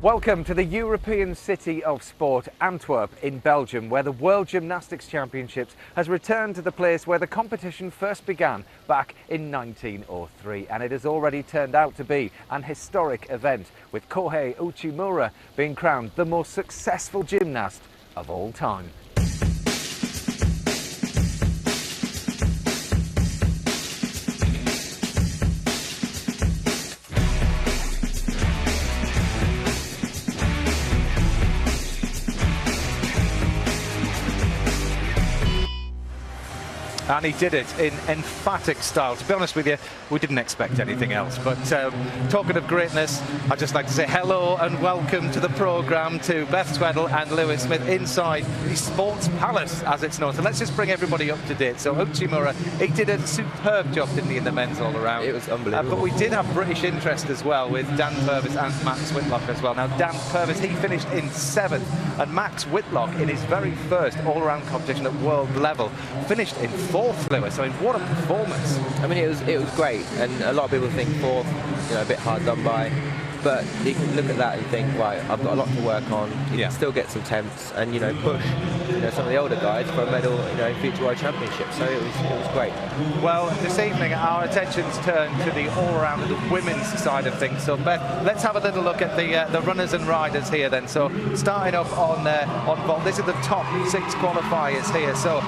Welcome to the European City of Sport, Antwerp in Belgium, where the World Gymnastics Championships has returned to the place where the competition first began back in 1903. And it has already turned out to be an historic event, with Kohei Uchimura being crowned the most successful gymnast of all time. And he did it in emphatic style. To be honest with you, we didn't expect anything else. But talking of greatness, I'd just like to say hello and welcome to the programme to Beth Tweddle and Lewis Smith inside the Sports Palace, as it's known. So let's just bring everybody up to date. So Uchimura, he did a superb job, didn't he, in the men's all-around? It was unbelievable. But we did have British interest as well with Dan Purvis and Max Whitlock as well. Now, Dan Purvis, he finished in 7th, and Max Whitlock, in his very first all-around competition at world level, finished in 4th, Lewis. I mean, what a performance. I mean, it was great, and a lot of people think 4th, a bit hard done by. But you can look at that and think, right, I've got a lot to work on. You can still get some temps and, push, some of the older guys for a medal, future World Championships. So it was great. Well, this evening our attention's turned to the all-around, the women's side of things. So Beth, let's have a little look at the runners and riders here then. So starting up on vault, this is the top 6 qualifiers here. So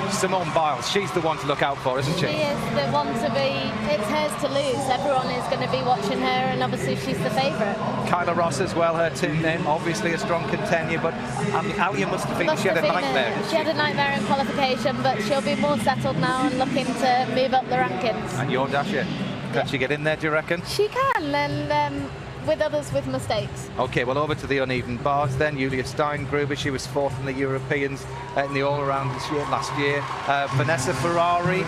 Simone Biles, she's the one to look out for, isn't she? She is the one to be. It's hers to lose. Everyone is going to be watching her, and obviously she's the favourite. Kyla Ross as well, her team name, obviously a strong contender, but Alia Mustafina, she had a nightmare. She had a nightmare in qualification, but she'll be more settled now and looking to move up the rankings. And your Dasha, can she get in there, do you reckon? She can, and with others with mistakes. Okay, well, over to the uneven bars then. Julia Steingruber, she was 4th in the Europeans in the all-around last year. Vanessa Ferrari,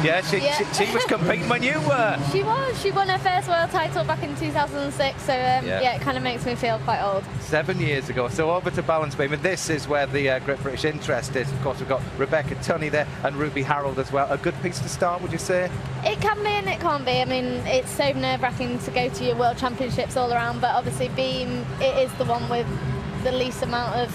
she was competing when you were. She was. She won her first world title back in 2006, so it kind of makes me feel quite old. 7 years ago. So over to balance beam, and this is where the Great British interest is. Of course, we've got Rebecca Tunney there and Ruby Harold as well. A good piece to start, would you say? It can be and it can't be. I mean, it's so nerve-wracking to go to your World Championships all around, but obviously beam, it is the one with the least amount of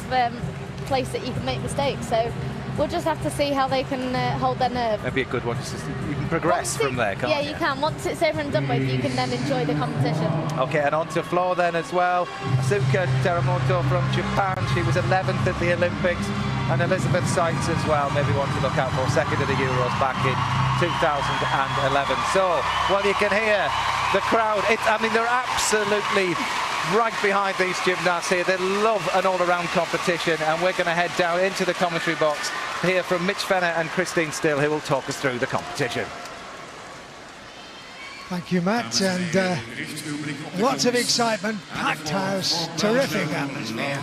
place that you can make mistakes. So we'll just have to see how they can hold their nerve. That'd be a good one. You can progress from there, can't you? Yeah, you can. Once it's over and done with, you can then enjoy the competition. Okay, and onto floor then as well. Asuka Teramoto from Japan. She was 11th at the Olympics. And Elizabeth Sykes as well, maybe one to look out for. 2nd at the Euros back in 2011. So, well, you can hear the crowd. I mean, they're absolutely right behind these gymnasts here. They love an all-around competition, and we're going to head down into the commentary box to hear from Mitch Fenner and Christine Still, who will talk us through the competition. Thank you, Matt, and lots of excitement, packed house, terrific atmosphere.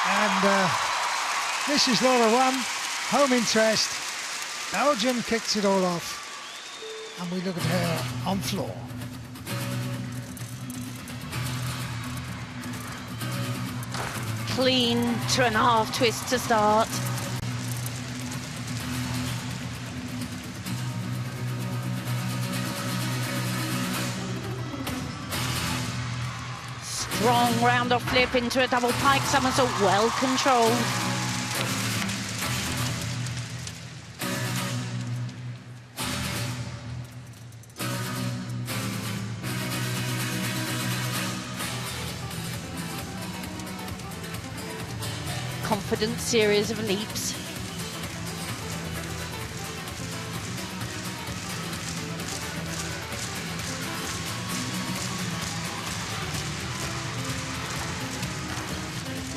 And this is Laura 1, home interest. Belgium kicks it all off, and we look at her on floor. Clean 2.5 twist to start. Strong round-off flip into a double pike somersault, well controlled. Confident series of leaps.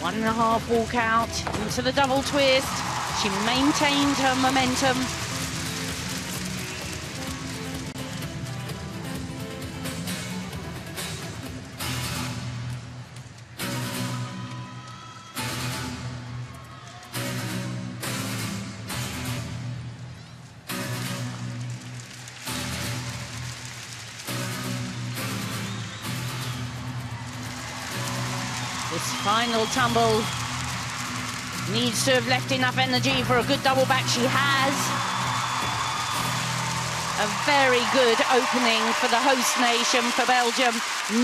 One and a half walk out into the double twist. She maintained her momentum. This final tumble needs to have left enough energy for a good double back. She has. A very good opening for the host nation, for Belgium.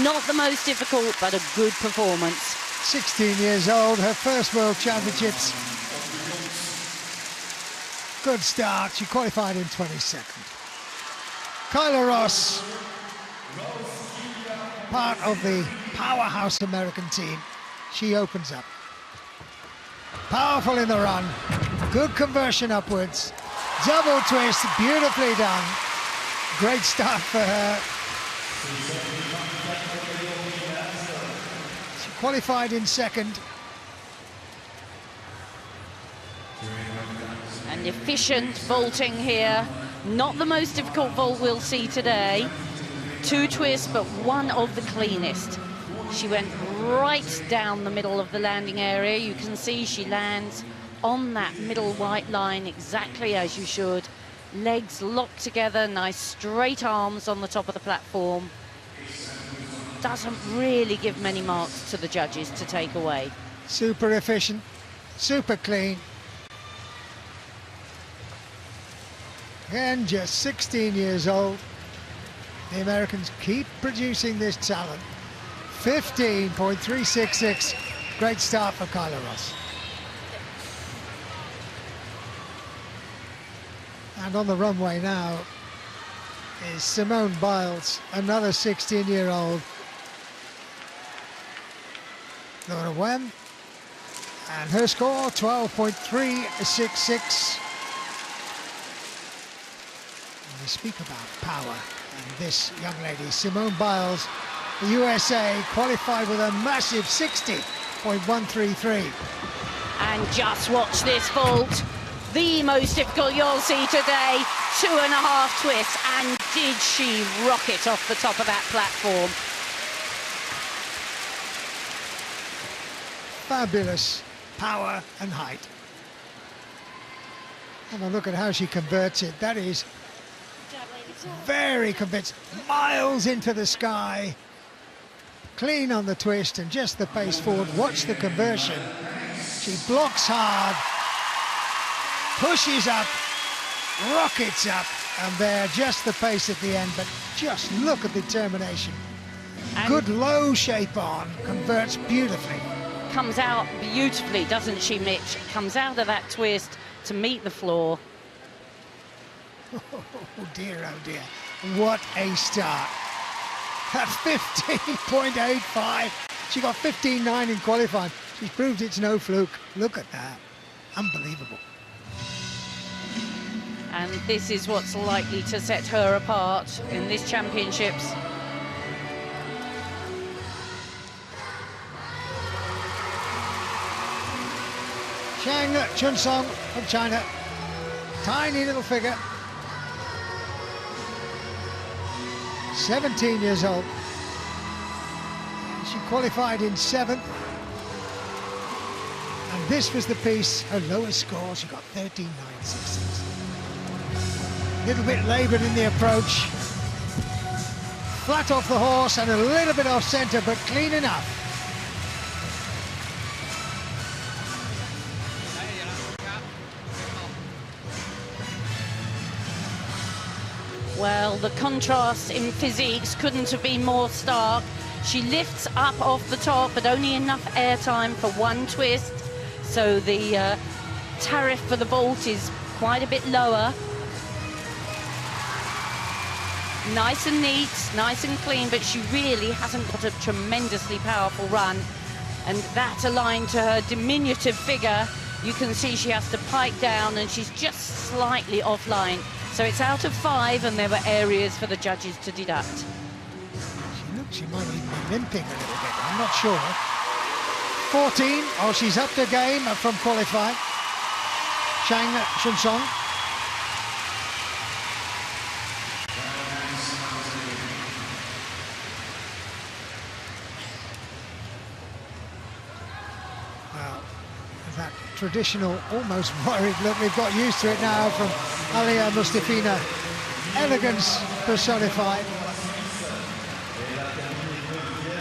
Not the most difficult, but a good performance. 16 years old, her first World Championships. Good start, she qualified in 22nd. Kyla Ross, part of the powerhouse American team. She opens up. Powerful in the run, good conversion upwards. Double twist, beautifully done. Great start for her. She qualified in second. And efficient vaulting here. Not the most difficult vault we'll see today. 2 twists, but one of the cleanest. She went right down the middle of the landing area. You can see she lands on that middle white line exactly as you should. Legs locked together, nice straight arms on the top of the platform. Doesn't really give many marks to the judges to take away. Super efficient, super clean. Again, just 16 years old. The Americans keep producing this talent. 15.366. Great start for Kyla Ross. And on the runway now is Simone Biles, another 16-year-old. Laura Wem, and her score 12.366. We speak about power, and this young lady, Simone Biles, the USA, qualified with a massive 60.133. And just watch this vault. The most difficult you'll see today. 2.5 twists, and did she rock it off the top of that platform. Fabulous power and height. Have a look at how she converts it. That is very convincing. Miles into the sky. Clean on the twist and just the pace forward. Watch the conversion. She blocks hard, pushes up, rockets up, and there, just the pace at the end, but just look at the determination. And good low shape on, converts beautifully. Comes out beautifully, doesn't she, Mitch? Comes out of that twist to meet the floor. Oh dear, oh dear. What a start. At 15.85. She got 15.9 in qualifying. She's proved it's no fluke. Look at that. Unbelievable. And this is what's likely to set her apart in this championships. Zhang Chunsong from China. Tiny little figure. 17 years old. She qualified in 7th. And this was the piece, her lowest score. She got 13.966. Little bit laboured in the approach. Flat off the horse and a little bit off centre, but clean enough. Well, the contrast in physiques couldn't have been more stark. She lifts up off the top, but only enough airtime for 1 twist. So the tariff for the vault is quite a bit lower. Nice and neat, nice and clean, but she really hasn't got a tremendously powerful run. And that aligned to her diminutive figure, you can see she has to pike down, and she's just slightly offline. So it's out of 5, and there were areas for the judges to deduct. She looks, she might even be limping a little bit, I'm not sure. 14, oh, she's up the game from qualifying. Zhang Chunsong. Well, that traditional, almost worried look, we've got used to it now from Alia Mustafina. Elegance personified.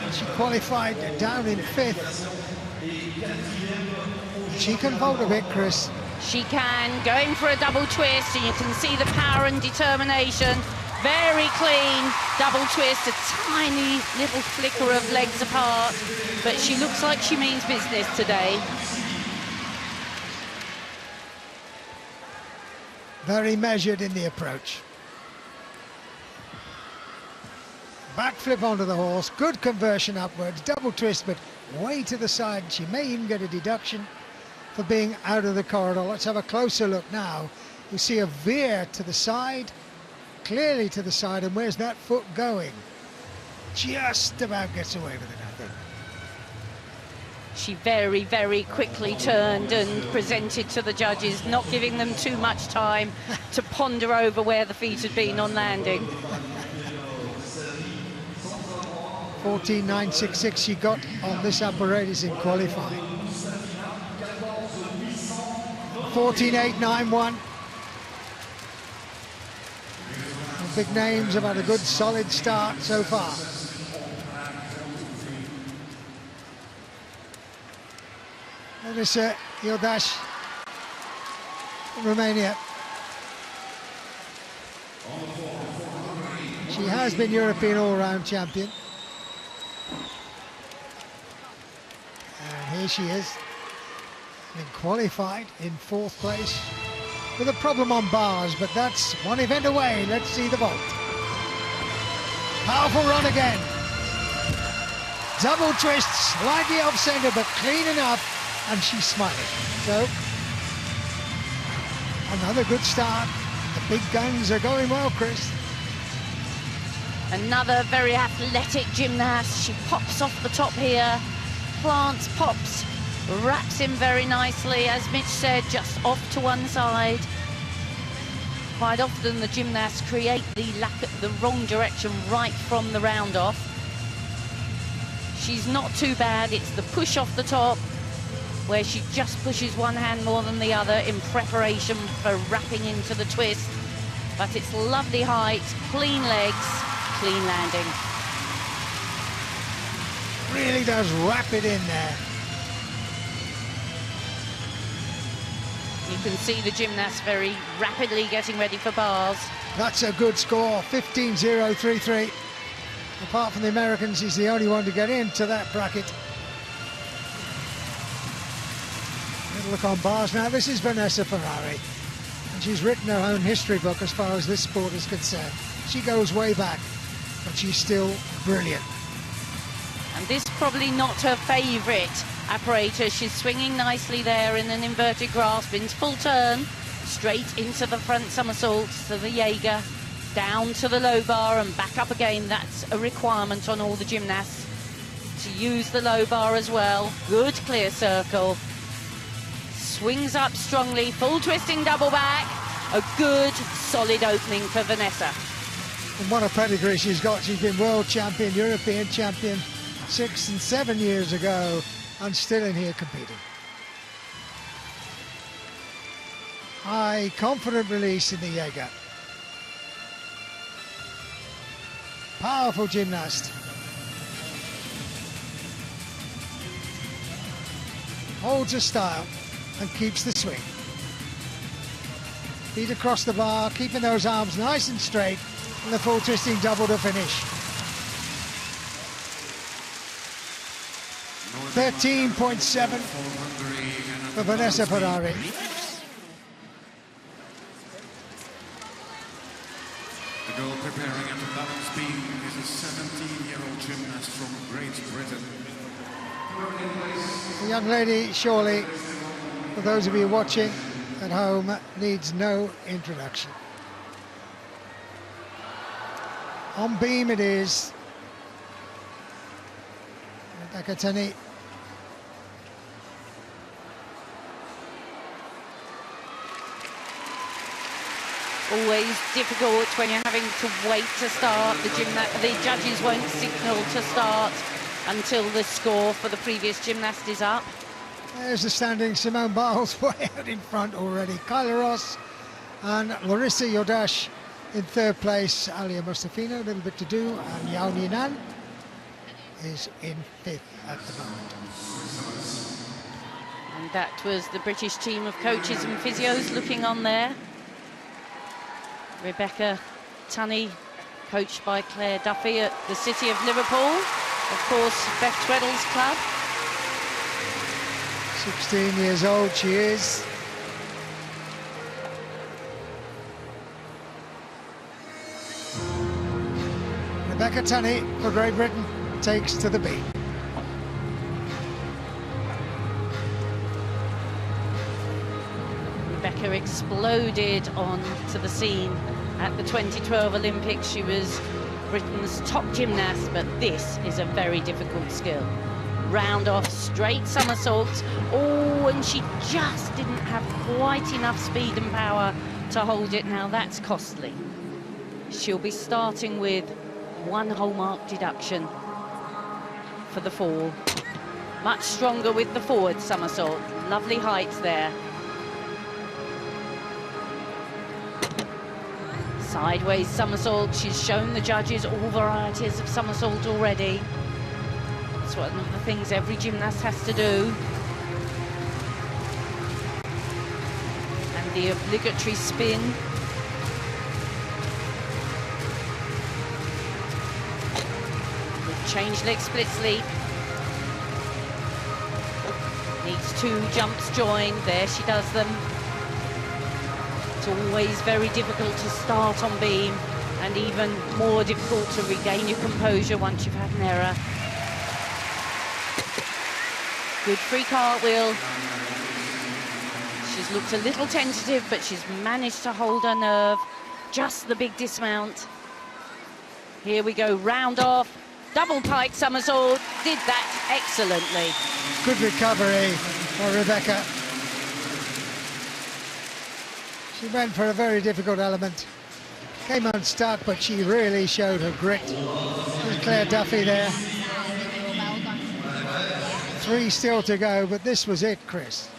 And she qualified down in 5th. She can vault a bit, Chris. She can, going for a double twist, and you can see the power and determination. Very clean, double twist, a tiny little flicker of legs apart, but she looks like she means business today. Very measured in the approach. Backflip onto the horse, good conversion upwards, double twist, but way to the side. She may even get a deduction for being out of the corridor. Let's have a closer look now. You see a veer to the side, clearly to the side, and where's that foot going? Just about gets away with it, I think. She very, very quickly turned and presented to the judges, not giving them too much time to ponder over where the feet had been on landing. 14.966 she got on this apparatus in qualifying. 14.891. The big names have had a good solid start so far. Larissa Iordache, Romania. She has been European all-round champion. And here she is, been qualified in 4th place with a problem on bars, but that's one event away. Let's see the vault. Powerful run again. Double twist, slightly off centre, but clean enough, and she's smiling. So, another good start. The big guns are going well, Chris. Another very athletic gymnast. She pops off the top here, plants, pops, wraps in very nicely, as Mitch said, just off to one side. Quite often the gymnasts create the wrong direction right from the round off. She's not too bad. It's the push off the top, where she just pushes one hand more than the other in preparation for wrapping into the twist. But it's lovely height, clean legs, clean landing. Really does wrap it in there. You can see the gymnasts very rapidly getting ready for bars. That's a good score, 15.033. Apart from the Americans, he's the only one to get into that bracket. Little look on bars now. This is Vanessa Ferrari, and she's written her own history book as far as this sport is concerned. She goes way back, but she's still brilliant. And this probably not her favourite apparatus. She's swinging nicely there in an inverted grasp into full turn, straight into the front somersaults to the Jaeger, down to the low bar and back up again. That's a requirement on all the gymnasts to use the low bar as well. Good clear circle. Swings up strongly, full twisting double back. A good solid opening for Vanessa. And what a pedigree she's got. She's been world champion, European champion 6 and 7 years ago, and still in here competing. High, confident release in the Jaeger. Powerful gymnast. Holds her style and keeps the swing. Feet across the bar, keeping those arms nice and straight, and the full twisting double to finish. 13.7 for Vanessa Ferrari. The girl preparing at the balance beam is a 17-year-old gymnast from Great Britain. The young lady, surely, for those of you watching at home, needs no introduction. On beam it is. Rebecca Tenney. Always difficult when you're having to wait to start. The judges won't signal to start until the score for the previous gymnast is up. There's the standing Simone Biles way out in front already. Kyla Ross and Larissa Iordache in 3rd place. Alia Mustafino, a little bit to do, and Yao Ninan is in 5th at the moment. And that was the British team of coaches and physios looking on there. Rebecca Tunney coached by Claire Duffy at the City of Liverpool. Of course, Beth Tweddle's club. 16 years old she is. Rebecca Tunney for Great Britain takes to the beat. Rebecca exploded onto the scene at the 2012 Olympics. She was Britain's top gymnast, but this is a very difficult skill. Round off, straight somersaults. Oh, and she just didn't have quite enough speed and power to hold it. Now that's costly. She'll be starting with 1 whole mark deduction for the fall. Much stronger with the forward somersault. Lovely heights there. Sideways somersault. She's shown the judges all varieties of somersault already. It's one of the things every gymnast has to do. And the obligatory spin. Change leg split sleep. Needs 2 jumps joined. There she does them. It's always very difficult to start on beam, and even more difficult to regain your composure once you've had an error. Good free cartwheel. She's looked a little tentative, but she's managed to hold her nerve. Just the big dismount. Here we go, round off. Double pike somersault, did that excellently. Good recovery for Rebecca. She went for a very difficult element. Came unstuck, but she really showed her grit. There's Claire Duffy there. 3 still to go, but this was it, Chris.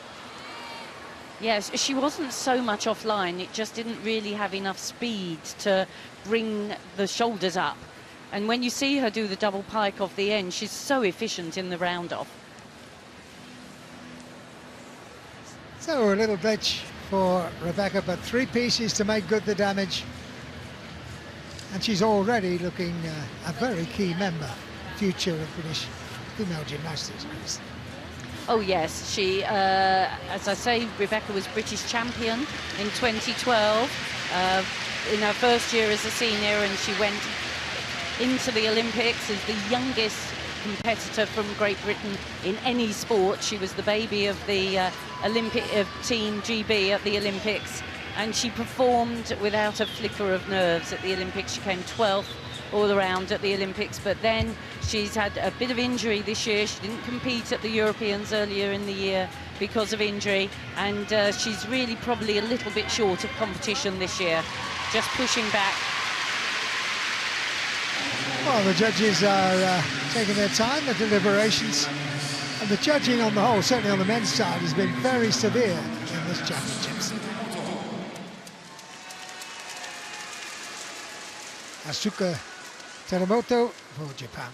Yes, she wasn't so much offline, it just didn't really have enough speed to bring the shoulders up. And when you see her do the double pike off the end, she's so efficient in the round off. So a little glitch for Rebecca, but 3 pieces to make good the damage. And she's already looking a very key member, future of British female gymnastics, Chris. Oh yes, she, as I say, Rebecca was British champion in 2012 in her first year as a senior, and she went into the Olympics as the youngest competitor from Great Britain in any sport. She was the baby of the Olympic Team GB at the Olympics, and she performed without a flicker of nerves at the Olympics. She came 12th all around at the Olympics, but then she's had a bit of injury this year. She didn't compete at the Europeans earlier in the year because of injury, and she's really probably a little bit short of competition this year, just pushing back. Well, the judges are taking their time, the deliberations, and the judging on the whole, certainly on the men's side, has been very severe in this championships. Asuka Teramoto for Japan.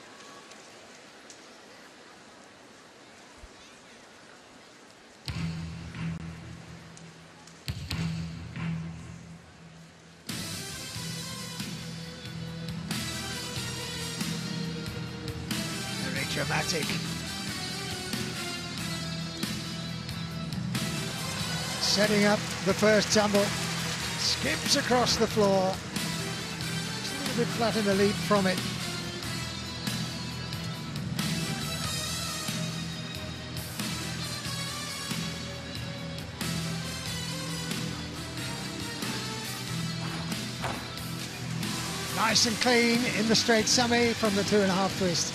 Dramatic. Setting up the first tumble. Skips across the floor. Just a little bit flat in the leap from it. Nice and clean in the straight summy from the 2.5 twist.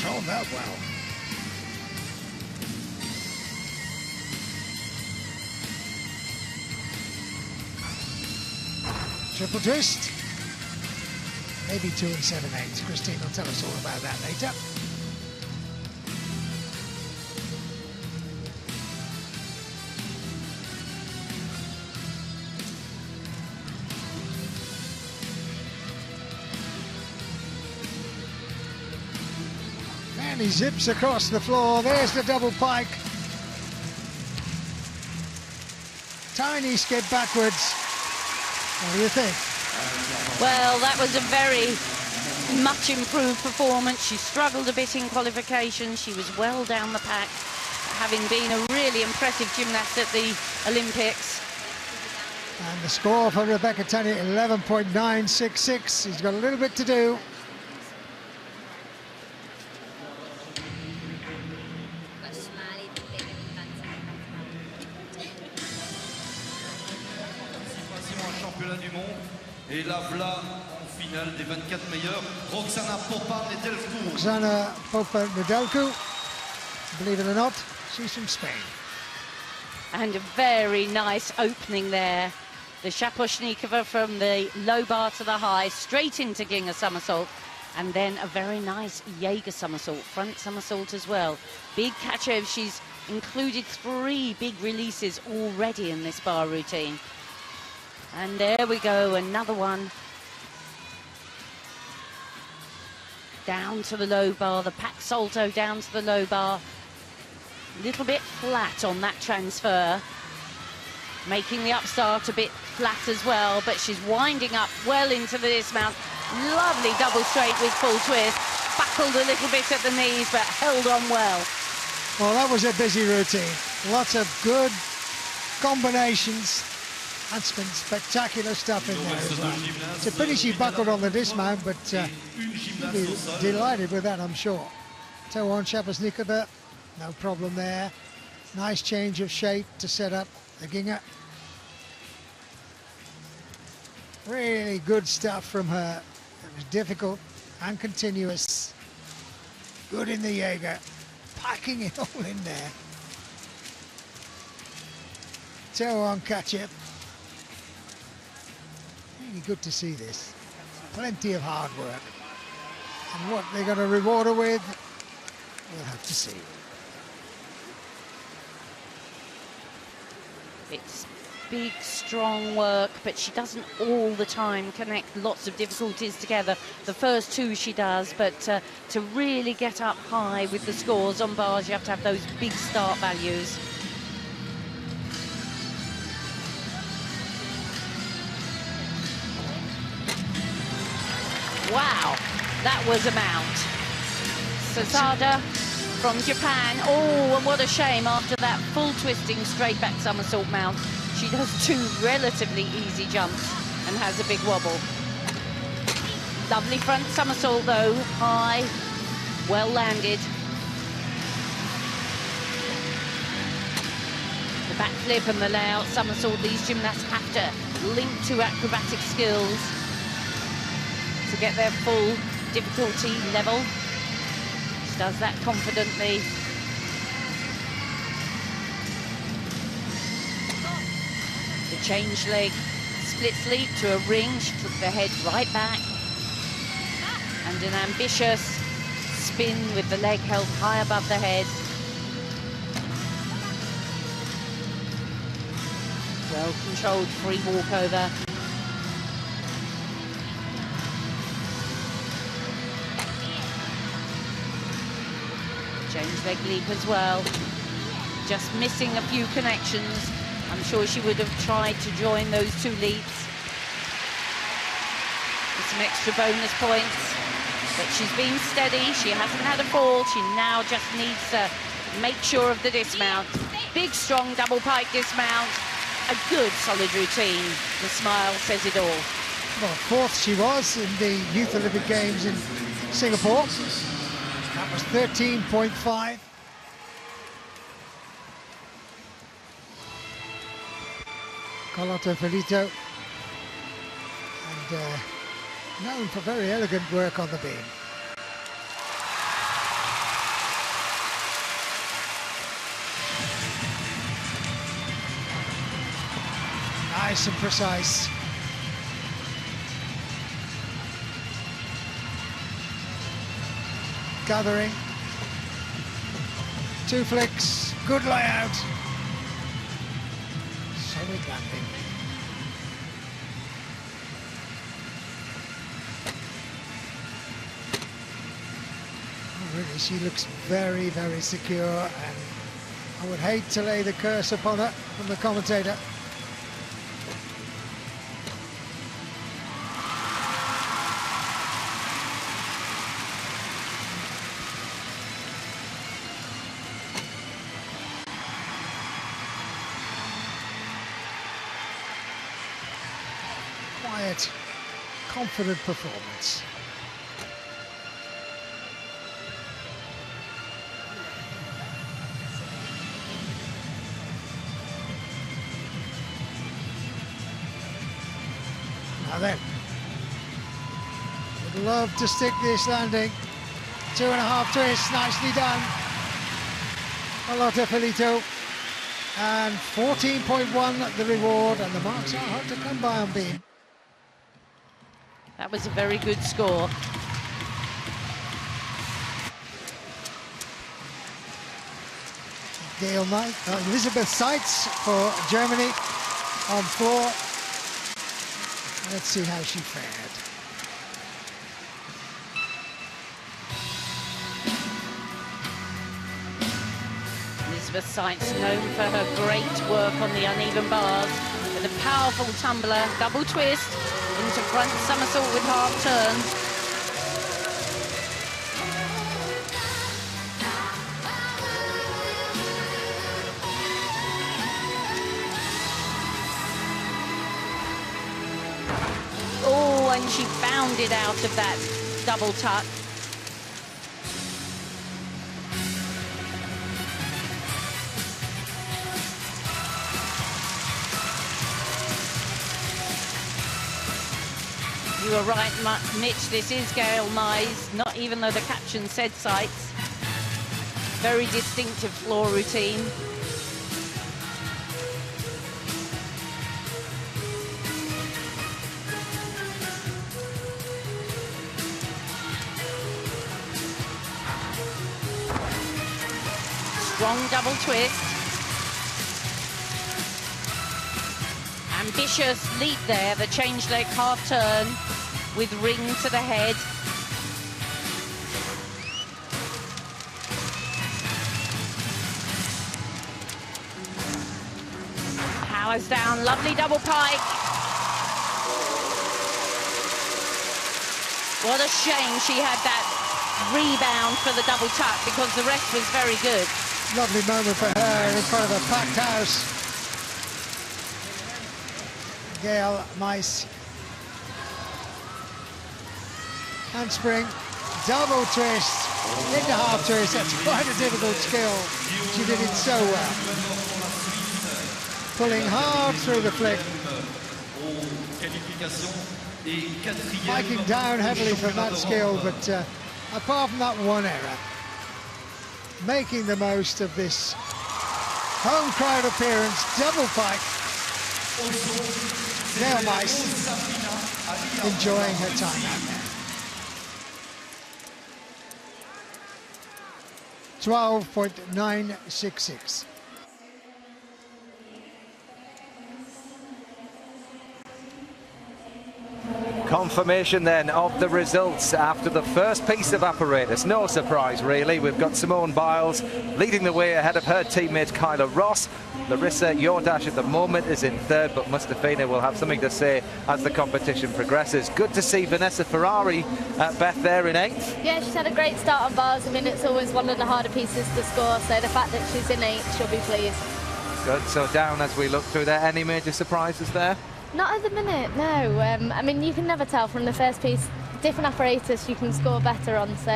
Controlled that well. Triple twist. Maybe 2 7/8. Christine will tell us all about that later. And he zips across the floor. There's the double pike. Tiny skip backwards. What do you think? Well, that was a very much improved performance. She struggled a bit in qualification. She was well down the pack, having been a really impressive gymnast at the Olympics. And the score for Rebecca Tenney, 11.966. He's got a little bit to do. Et la voilà en finale des 24 meilleurs. Roxana Popa-Nedelcu. Roxana Popa-Nedelcu, believe it or not, she's from Spain. And a very nice opening there. The Shaposhnikova from the low bar to the high, straight into Ginger somersault. And then a very nice Jaeger somersault, front somersault as well. Big Kachev, she's included 3 big releases already in this bar routine. And there we go, another one. Down to the low bar, the pack salto down to the low bar. A little bit flat on that transfer. Making the upstart a bit flat as well, but she's winding up well into the dismount. Lovely double straight with full twist. Buckled a little bit at the knees, but held on well. Well, that was a busy routine. Lots of good combinations. And some spectacular stuff in there as well. It's a pity she buckled on the dismount, but she'll be delighted with that, I'm sure. Toe on Shaposhnikova, no problem there. Nice change of shape to set up the Ginger. Really good stuff from her. It was difficult and continuous. Good in the Jaeger, packing it all in there. Toe on Kachev. Really good to see this. Plenty of hard work. And what they're going to reward her with, we'll have to see. It's big, strong work, but she doesn't all the time connect lots of difficulties together. The first 2 she does, but to really get up high with the scores on bars, you have to have those big start values. Wow, that was a mount. Sasada from Japan. Oh, and what a shame after that full twisting straight back somersault mount. She does 2 relatively easy jumps and has a big wobble. Lovely front somersault though, high, well landed. The backflip and the layout somersault, these gymnasts have to link to acrobatic skills to get their full difficulty level. She does that confidently. The change leg, splits leap to a ring. She took the head right back. And an ambitious spin with the leg held high above the head. Well controlled free walkover. Change leg leap as well. Just missing a few connections. I'm sure she would have tried to join those 2 leaps with some extra bonus points. But she's been steady. She hasn't had a fall. She now just needs to make sure of the dismount. Big, strong double pike dismount. A good, solid routine. The smile says it all. Well, 4th she was in the Youth Olympic Games in Singapore. That was 13.5. Carlotta Felito. And known for very elegant work on the beam. Nice and precise. Gathering. 2 flicks, good layout. Solid landing. Really, she looks very, very secure, and I would hate to lay the curse upon her from the commentator. Quiet, confident performance. Now then, would love to stick this landing. 2.5 twists, nicely done. Carlotta Filito. And 14.1 the reward, and the marks are hard to come by on beam. That was a very good score. Elizabeth Seitz for Germany on floor. Let's see how she fared. Elizabeth Seitz, known for her great work on the uneven bars, with a powerful tumbler, double twist, into front somersault with half turns. Oh, and she bounded out of that double tuck. You were right, Mitch, this is Gail Mize, not even though the caption said Seitz. Very distinctive floor routine. Strong double twist. Ambitious leap there, the change leg half turn with ring to the head. Powers down, lovely double pike. What a shame she had that rebound for the double tuck, because the rest was very good. Lovely moment for her in front of a packed house. Gail Mize. Handspring, double twist, into half twist. That's quite a difficult skill. She did it so well. Pulling hard through the flick. Spiking down heavily from that skill, but apart from that one error, making the most of this home crowd appearance, double pike. Gail Mize enjoying her time out there. 12.966. Confirmation then of the results after the first piece of apparatus. No surprise really. We've got Simone Biles leading the way ahead of her teammate Kyla Ross. Larissa Jordash at the moment is in third, but Mustafina will have something to say as the competition progresses. Good to see Vanessa Ferrari, Beth, there in eighth. Yeah, she's had a great start on bars. I mean, it's always one of the harder pieces to score, so the fact that she's in eighth, she'll be pleased. Good, so down as we look through there. Any major surprises there? Not at the minute, no. I mean, you can never tell from the first piece. Different apparatus you can score better on, so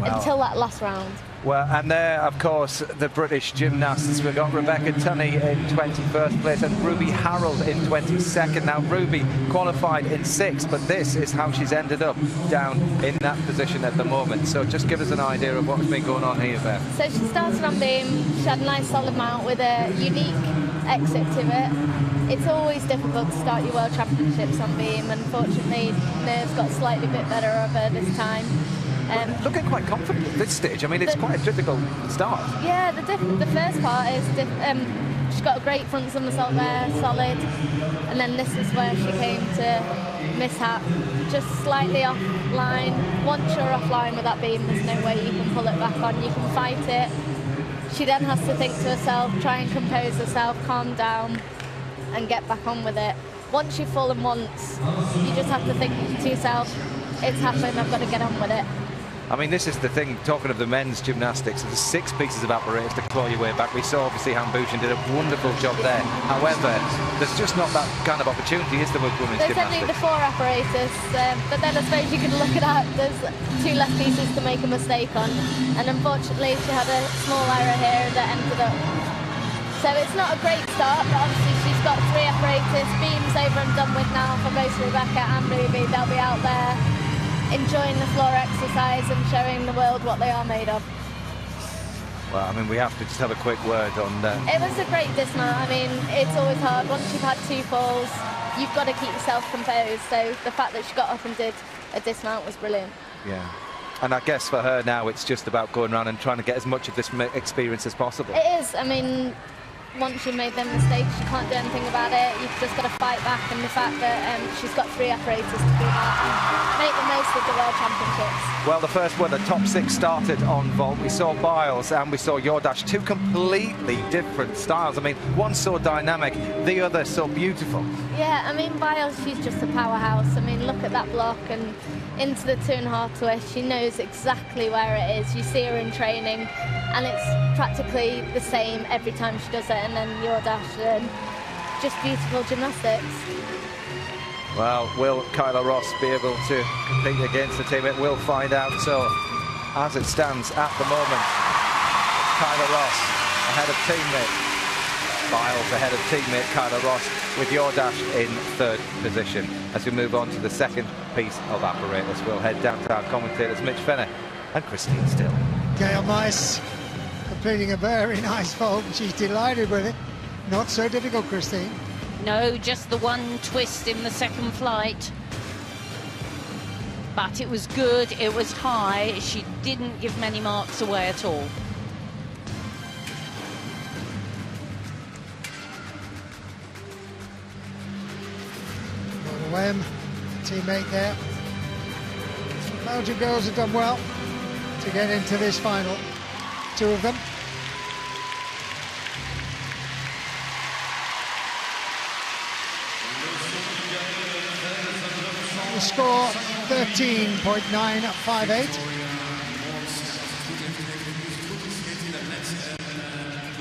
until that last round. Well, and there, of course, the British gymnasts. We've got Rebecca Tunney in 21st place and Ruby Harold in 22nd. Now, Ruby qualified in 6th, but this is how she's ended up down in that position at the moment. So just give us an idea of what's been going on here, Beth. So she started on beam. She had a nice solid mount with a unique exit to it. It's always difficult to start your World Championships on beam. Unfortunately, nerves got slightly bit better of her this time. Looking quite confident at this stage. I mean, it's quite a difficult start. Yeah, the first part is She got a great front somersault there, solid. And then this is where she came to mishap, just slightly offline. Once you're offline with that beam, there's no way you can pull it back on. You can fight it. She then has to think to herself, try and compose herself, calm down, and get back on with it. Once you've fallen once, you just have to think to yourself, it's happened, I've got to get on with it. I mean, this is the thing, talking of the men's gymnastics, there's 6 pieces of apparatus to claw your way back. We saw, obviously, Hambushin did a wonderful job there. However, there's just not that kind of opportunity, is there, with women's There's gymnastics? only the 4 apparatus, but then I suppose you could look at that, there's 2 less pieces to make a mistake on. And unfortunately, she had a small error here that ended up. So it's not a great start, but obviously she's got 3 apparatus, beams over and done with now for both Rebecca and Ruby. They'll be out there enjoying the floor exercise and showing the world what they are made of. Well, I mean, we have to just have a quick word on that. It was a great dismount. I mean, it's always hard. Once you've had 2 falls, you've got to keep yourself composed. So the fact that she got up and did a dismount was brilliant. Yeah. And I guess for her now, it's just about going around and trying to get as much of this experience as possible. It is. I mean, once you've made them mistakes, you can't do anything about it. You've just got to fight back, and the fact that she's got 3 apparatus to do that and make the most of the World Championships. Well, the first one, the top 6 started on vault. We saw Biles and we saw Jordache, 2 completely different styles. I mean, one so dynamic, the other so beautiful. Yeah, I mean, Biles, she's just a powerhouse. I mean, look at that block and into the 2.5 twist. She knows exactly where it is. You see her in training, and it's practically the same every time she does it. And then Jordache, and just beautiful gymnastics. Well, will Kyla Ross be able to compete against the teammate? We'll find out. So, as it stands at the moment, Kyla Ross ahead of teammate Biles, ahead of teammate Kyla Ross, with Jordache in 3rd position. As we move on to the second piece of apparatus, we'll head down to our commentators, Mitch Fenner and Christine Still. Gail Mice completing a very nice vault. She's delighted with it. Not so difficult, Christine. No, just the 1 twist in the second flight. But it was good, it was high. She didn't give many marks away at all. Wem, teammate there. Belgian girls have done well to get into this final. 2 of them. The score 13.958.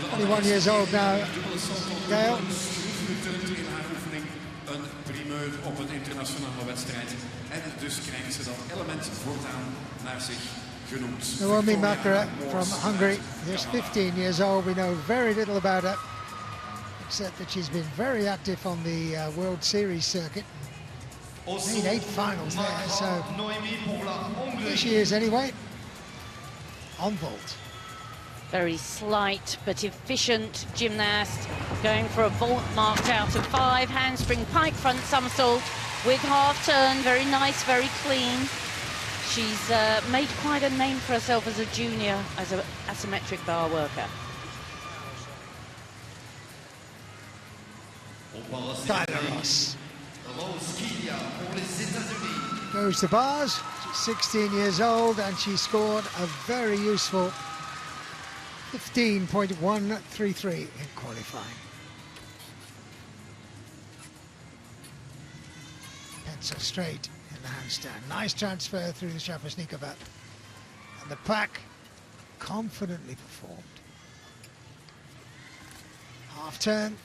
21 years old now, Gail. Op een internationale wedstrijd. En dus krijgt ze dat element voortaan naar zich genoemd. Naomi Makara from Hungary is 15 years old. We know very little about her, except that she's been very active on the World Series circuit. Made 8 finals there, so here she is anyway, on vault. Very slight but efficient gymnast, going for a vault marked out of 5, handspring pike front somersault with half turn, very nice, very clean. She's made quite a name for herself as a junior, as an asymmetric bar worker. Kyla Ross goes to bars. She's 16 years old and she scored a very useful 15.133 in qualifying. Pencil straight in the handstand. Nice transfer through the Shaposhnikova. And the pack confidently performed. Half turn.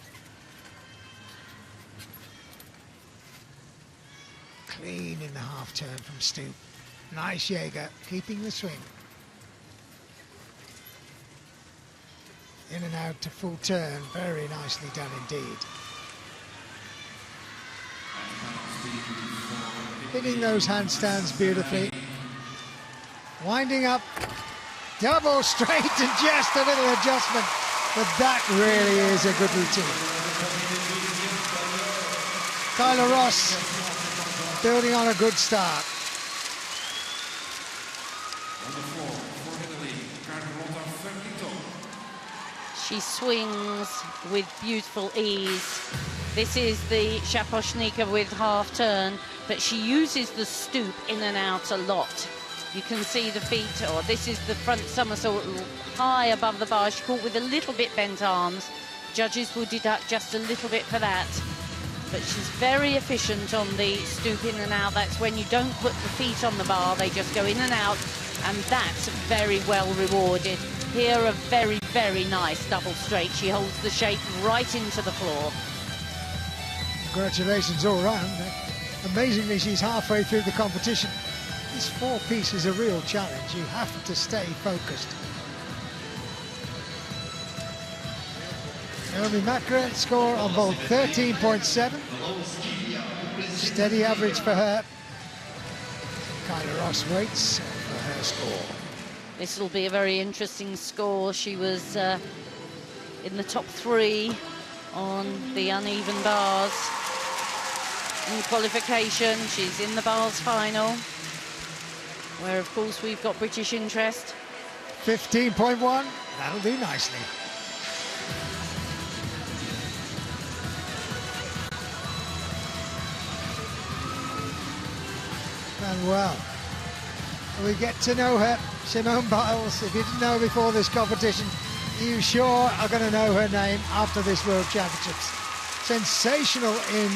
Clean in the half turn from Stoop. Nice Jaeger, keeping the swing. In and out to full turn, very nicely done indeed. Hitting those handstands beautifully. Winding up, double straight and just a little adjustment, but that really is a good routine. Kyla Ross building on a good start. She swings with beautiful ease. This is the Shaposhnika with half turn, but she uses the stoop in and out a lot. You can see the feet, or this is the front somersault high above the bar. She caught with a little bit bent arms. Judges will deduct just a little bit for that. But she's very efficient on the stoop in and out. That's when you don't put the feet on the bar, they just go in and out, and that's very well rewarded. Here, a very, very nice double straight. She holds the shape right into the floor. Congratulations all round. Amazingly, she's halfway through the competition. This four-piece is a real challenge. You have to stay focused. Naomi Makra score on vault 13.7. Steady average for her. Kyla Ross waits for her score. This will be a very interesting score. She was in the top 3 on the uneven bars in qualification. She's in the bars final, where of course we've got British interest. 15.1, that'll do nicely. And well, we get to know her, Simone Biles. If you didn't know before this competition, you sure are going to know her name after this World Championships. Sensational in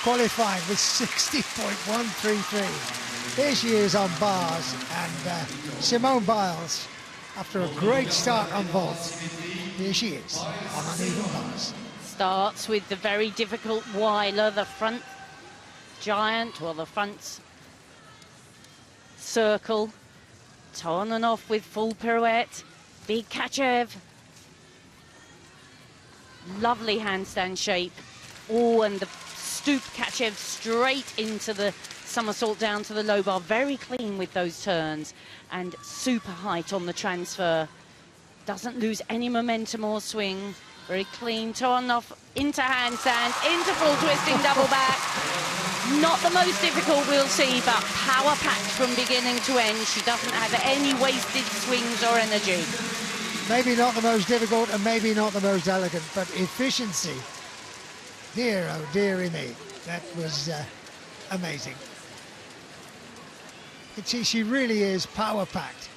qualifying with 60.133. Here she is on bars, and Simone Biles, after a great start on vault, here she is on uneven bars. Starts with the very difficult Weiler, the front giant, or the front circle. On and off with full pirouette. Big Kachev. Lovely handstand shape. Oh, and the stoop Kachev straight into the somersault down to the low bar. Very clean with those turns, and super height on the transfer. Doesn't lose any momentum or swing. Very clean, turn off into handstands, into full twisting double back. Not the most difficult, we'll see, but power packed from beginning to end. She doesn't have any wasted swings or energy. Maybe not the most difficult and maybe not the most elegant, but efficiency. Dear, oh dearie me, that was amazing. You can see she really is power packed.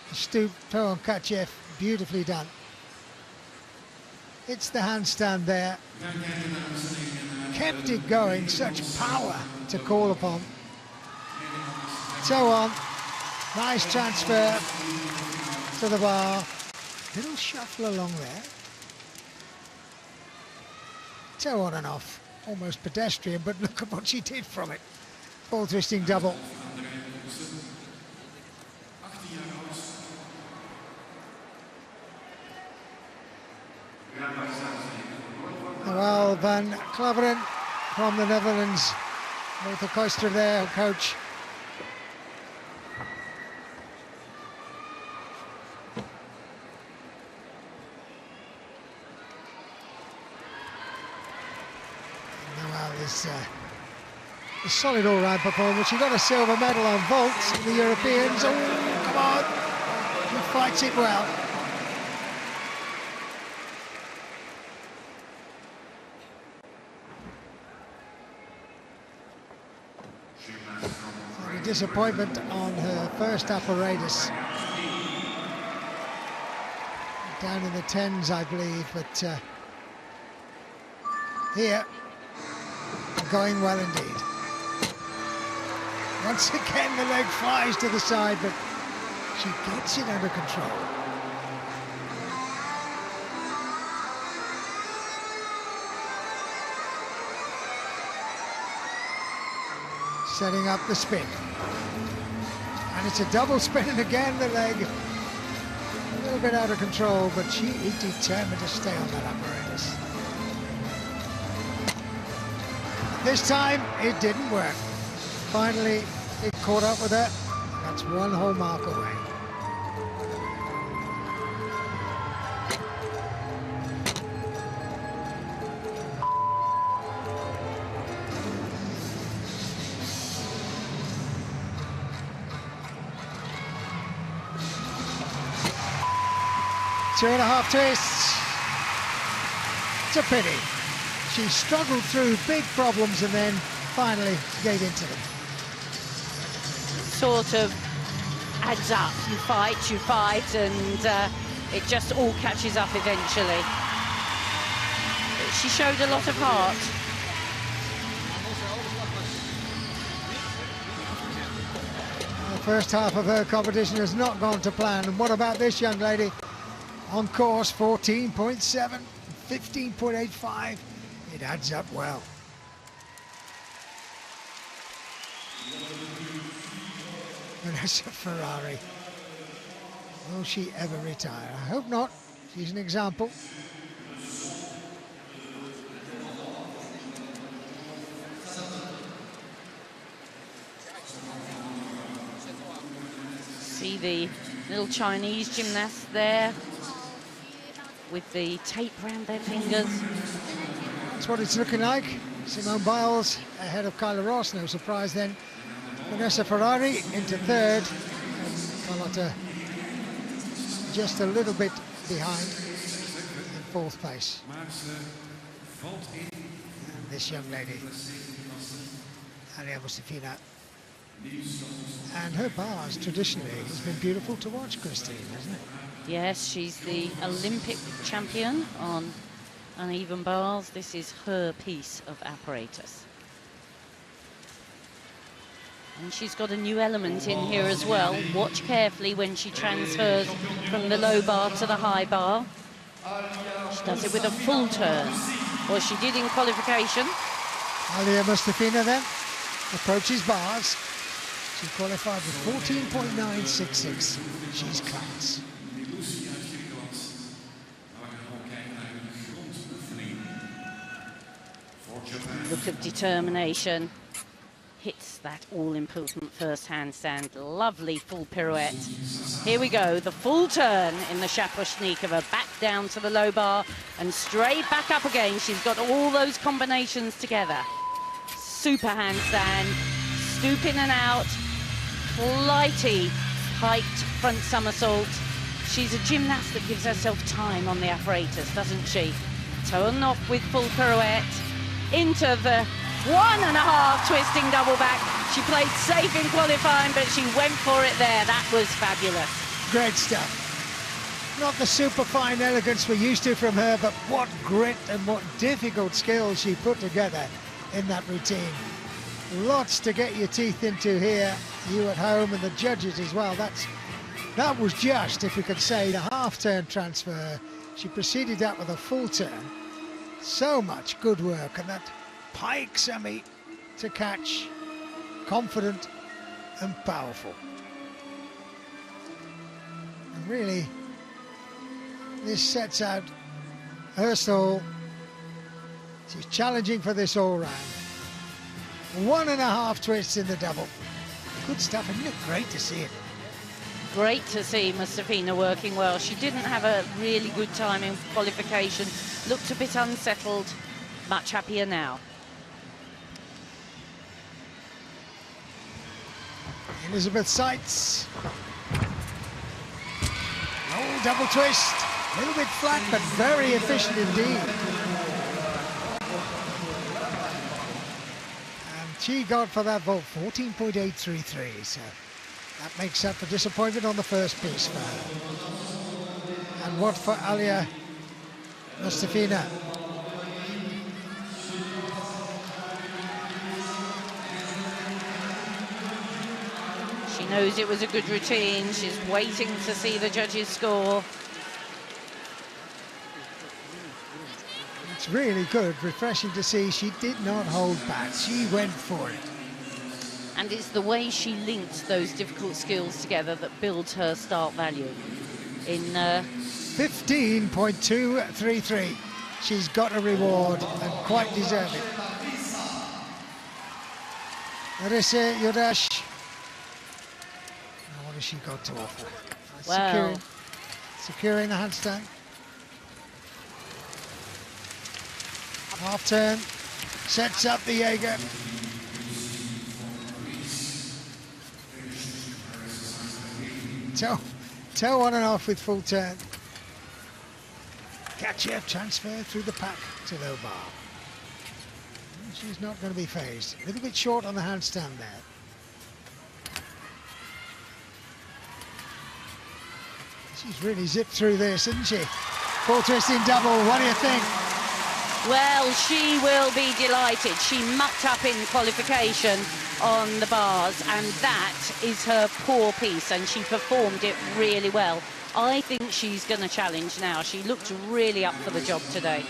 The stoop, toe on Kachev, beautifully done. It's the handstand there. Kept it going, such power to call upon. So on, nice transfer to the bar. Little shuffle along there. So on and off, almost pedestrian, but look at what she did from it. Full twisting double. Noël van Klaveren from the Netherlands. Martha Koister there, coach. Noël is a solid all-round performance. She got a silver medal on vault in the Europeans. Oh, come on. She fights it well. Disappointment on her first apparatus. Down in the 10s, I believe, but here, going well indeed. Once again, the leg flies to the side, but she gets it under control. Setting up the spin. And it's a double spin, and again the leg a little bit out of control, but she is determined to stay on that apparatus. This time it didn't work. Finally it caught up with her. That's one whole mark away. 2.5 twists. It's a pity. She struggled through big problems and then finally gave into them. Sort of adds up. You fight, and it just all catches up eventually. But she showed a lot of heart. The first half of her competition has not gone to plan. And what about this young lady? On course, 14.7, 15.85. It adds up well. Vanessa Ferrari. Will she ever retire? I hope not. She's an example. See the little Chinese gymnasts there with the tape around their fingers. That's what it's looking like. Simone Biles ahead of Kyla Ross, no surprise then. Vanessa Ferrari into third, and Carlotta just a little bit behind in fourth place. And this young lady, Alia Mustafina, and her bars traditionally has been beautiful to watch, Christine, hasn't it? Yes, she's the Olympic champion on uneven bars. This is her piece of apparatus. And she's got a new element in here as well. Watch carefully when she transfers from the low bar to the high bar. She does it with a full turn, or she did in qualification. Alia Mustafina then approaches bars. She qualified with 14.966. She's class. Look of determination. Hits that all-important first handstand. Lovely full pirouette. Here we go, the full turn in the Shaposhnikova. Back down to the low bar and straight back up again. She's got all those combinations together. Super handstand, stoop in and out, flighty, piked front somersault. She's a gymnast that gives herself time on the apparatus, doesn't she? Turn off with full pirouette, into the 1.5 twisting double back. She played safe in qualifying, but she went for it there. That was fabulous. Great stuff. Not the super fine elegance we're used to from her, but what grit and what difficult skills she put together in that routine. Lots to get your teeth into here, you at home and the judges as well. That was just, if we could say, the half-turn transfer. She proceeded that with a full turn. So much good work, and that pike semi to catch, confident and powerful. And really, this sets out her stall. She's challenging for this all-round. 1.5 twists in the double. Good stuff, isn't it? Great to see it. Great to see Mustafina working well. She didn't have a really good time in qualification. Looked a bit unsettled. Much happier now. Elizabeth Seitz. Oh, double twist. A little bit flat, but very efficient indeed. And she got for that vault 14.833, so that makes up for disappointment on the first piece for her. And what for Alia Mustafina? She knows it was a good routine. She's waiting to see the judges score. It's really good, refreshing to see she did not hold back. She went for it. And it's the way she linked those difficult skills together that builds her start value. In 15.233. She's got a reward and quite deserved it. Marissa Yodash. What has she got to offer? Well, securing the handstand. Half turn, sets up the Jaeger. Toe on and off with full turn. Kachev transfer through the pack to low bar. She's not going to be phased. A little bit short on the handstand there. She's really zipped through this, isn't she? Full twisting double, what do you think? Well, she will be delighted. She mucked up in qualification on the bars, and that is her poor piece, and she performed it really well. I think she's going to challenge now. She looked really up for the job today.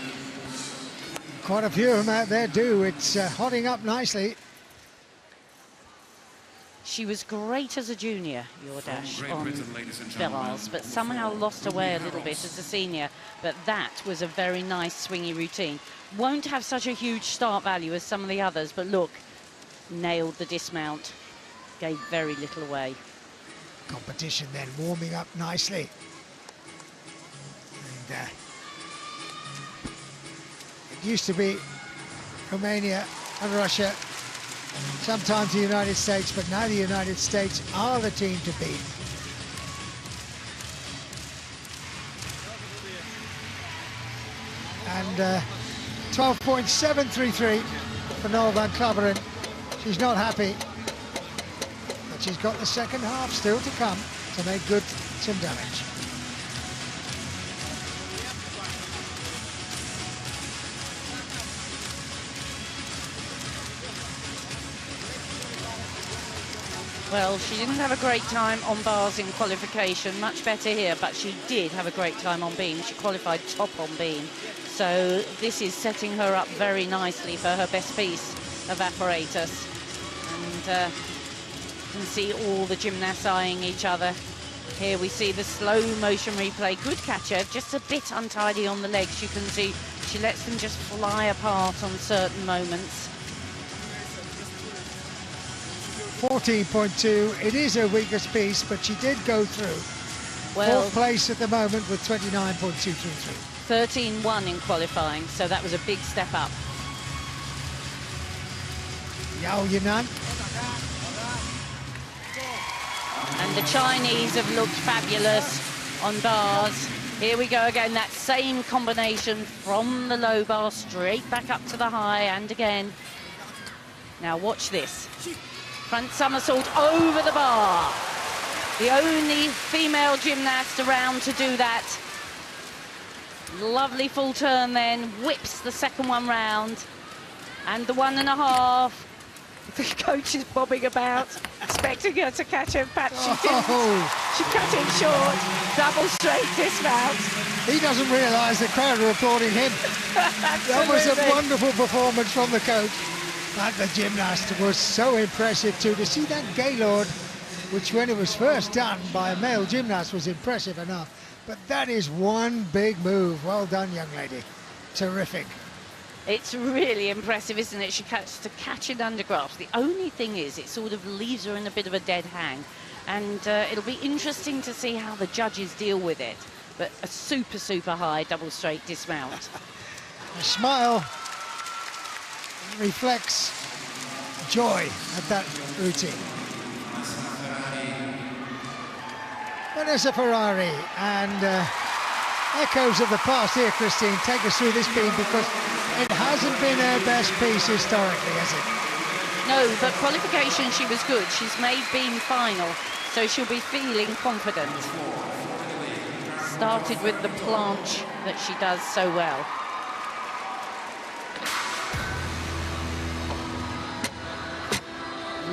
Quite a few of them out there do. It's hotting up nicely. She was great as a junior, Jordache, on Villars, but somehow lost her way a little bit as a senior. But that was a very nice swingy routine. Won't have such a huge start value as some of the others, but look, nailed the dismount, gave very little away. Competition then warming up nicely. And it used to be Romania and Russia, sometimes the United States, but now the United States are the team to beat. And 12.733 for Noel van Klaveren. She's not happy, but she's got the second half still to come to make good some damage. Well, she didn't have a great time on bars in qualification, much better here, but she did have a great time on beam. She qualified top on beam. So this is setting her up very nicely for her best piece of apparatus. And you can see all the gymnasts eyeing each other. Here we see the slow motion replay. Good catcher, just a bit untidy on the legs. You can see she lets them just fly apart on certain moments. 14.2, it is her weakest piece, but she did go through. Well, fourth place at the moment with 29.233. 13-1 in qualifying, so that was a big step up. Yao Yinan. And the Chinese have looked fabulous on bars. Here we go again, that same combination from the low bar straight back up to the high, and again. Now watch this. Front somersault over the bar. The only female gymnast around to do that. Lovely full turn then, whips the second one round. And the 1.5. The coach is bobbing about, expecting her to catch her, but she didn't. She cut it short, double straight dismount. He doesn't realise the crowd are applauding him. That was a wonderful performance from the coach. And the gymnast was so impressive too. To see that Gaylord, which when it was first done by a male gymnast was impressive enough. But that is one big move. Well done, young lady. Terrific. It's really impressive, isn't it? She has to catch it under grasp. The only thing is it sort of leaves her in a bit of a dead hang. And it'll be interesting to see how the judges deal with it. But a super, super high double straight dismount. A smile reflects joy at that routine. Vanessa Ferrari, and echoes of the past here, Christine. Take us through this beam, because it hasn't been her best piece historically, has it? No, but qualification she was good. She's made beam final, so she'll be feeling confident. Started with the planche that she does so well.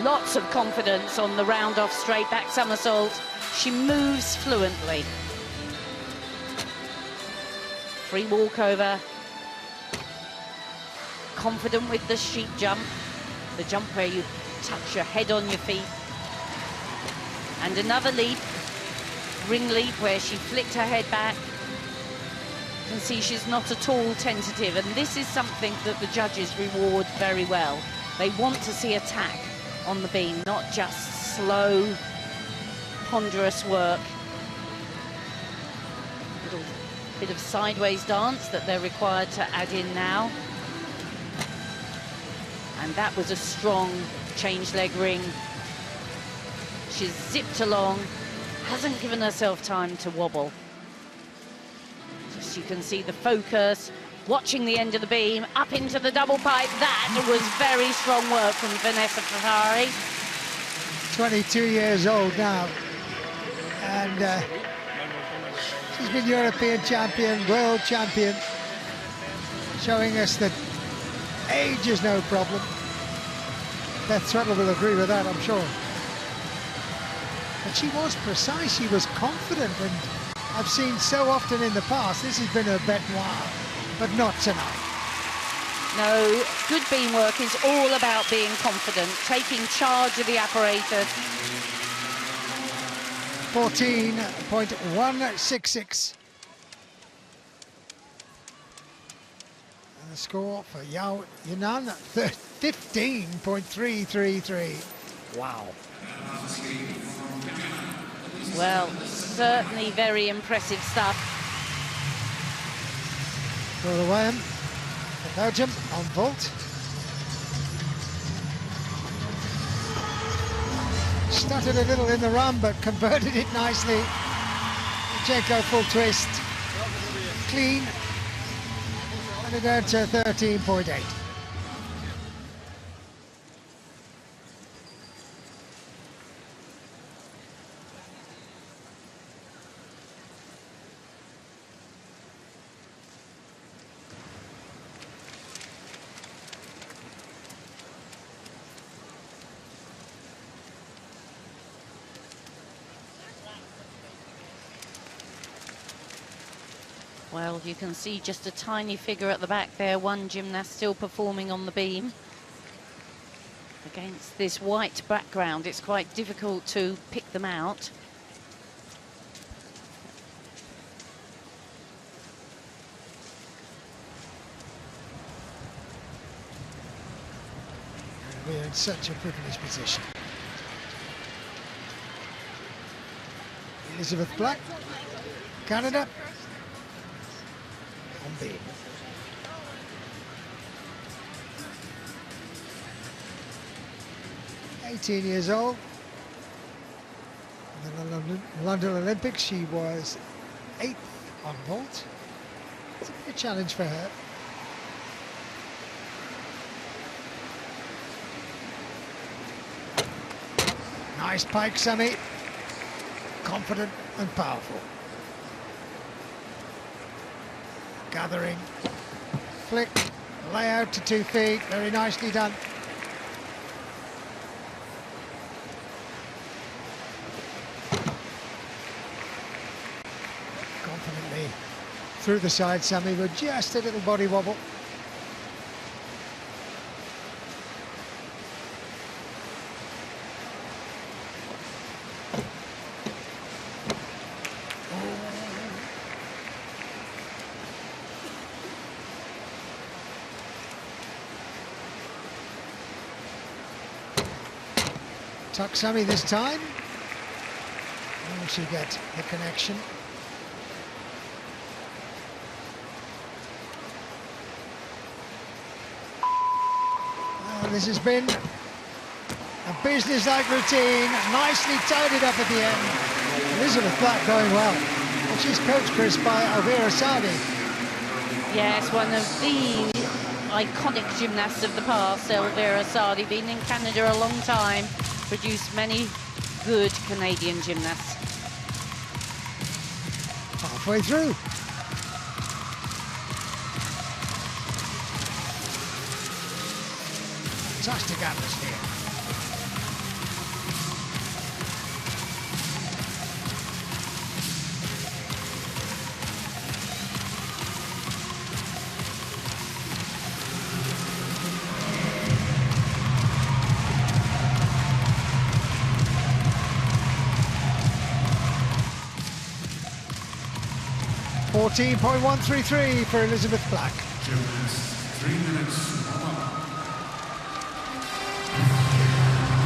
Lots of confidence on the round-off straight back somersault. She moves fluently. Free walkover. Confident with the sheet jump. The jump where you touch your head on your feet. And another leap. Ring leap where she flicked her head back. You can see she's not at all tentative, and this is something that the judges reward very well. They want to see attack on the beam, not just slow, ponderous work. A little bit of sideways dance that they're required to add in now. And that was a strong change leg ring. She's zipped along, hasn't given herself time to wobble. Just Yes, you can see the focus, watching the end of the beam, up into the double pipe. That was very strong work from Vanessa Ferrari. 22 years old now, and she's been European champion, world champion, showing us that age is no problem. Beth Trettle will agree with that, I'm sure. But she was precise, she was confident, and I've seen so often in the past, this has been her bête noire, but not tonight. No, good beam work is all about being confident, taking charge of the apparatus. 14.166. And the score for Yao Yinan, 15.333. Wow. Well, certainly very impressive stuff. For the WM, Belgium on vault. Stuttered a little in the run, but converted it nicely. Jenko full twist, clean, and it earned to 13.8. Well, you can see just a tiny figure at the back there, one gymnast still performing on the beam. Against this white background, it's quite difficult to pick them out. We're in such a privileged position. Elizabeth Black, Canada, on beam. (18 years old). In the London Olympics, she was 8th on vault. It's a big challenge for her. Nice pike semi, confident and powerful. Gathering, flick, layout to 2 feet, very nicely done. Confidently through the side semi with just a little body wobble. Tuck semi this time. Will she get the connection? This has been a business-like routine, nicely tidied up at the end. Elizabeth Black going well. And she's coached, Chris, by Elvira Sadi. Yes, one of the iconic gymnasts of the past, Elvira Sadi, been in Canada a long time, produced many good Canadian gymnasts. Halfway through. Fantastic atmosphere. .133 for Elizabeth Black. 3 minutes.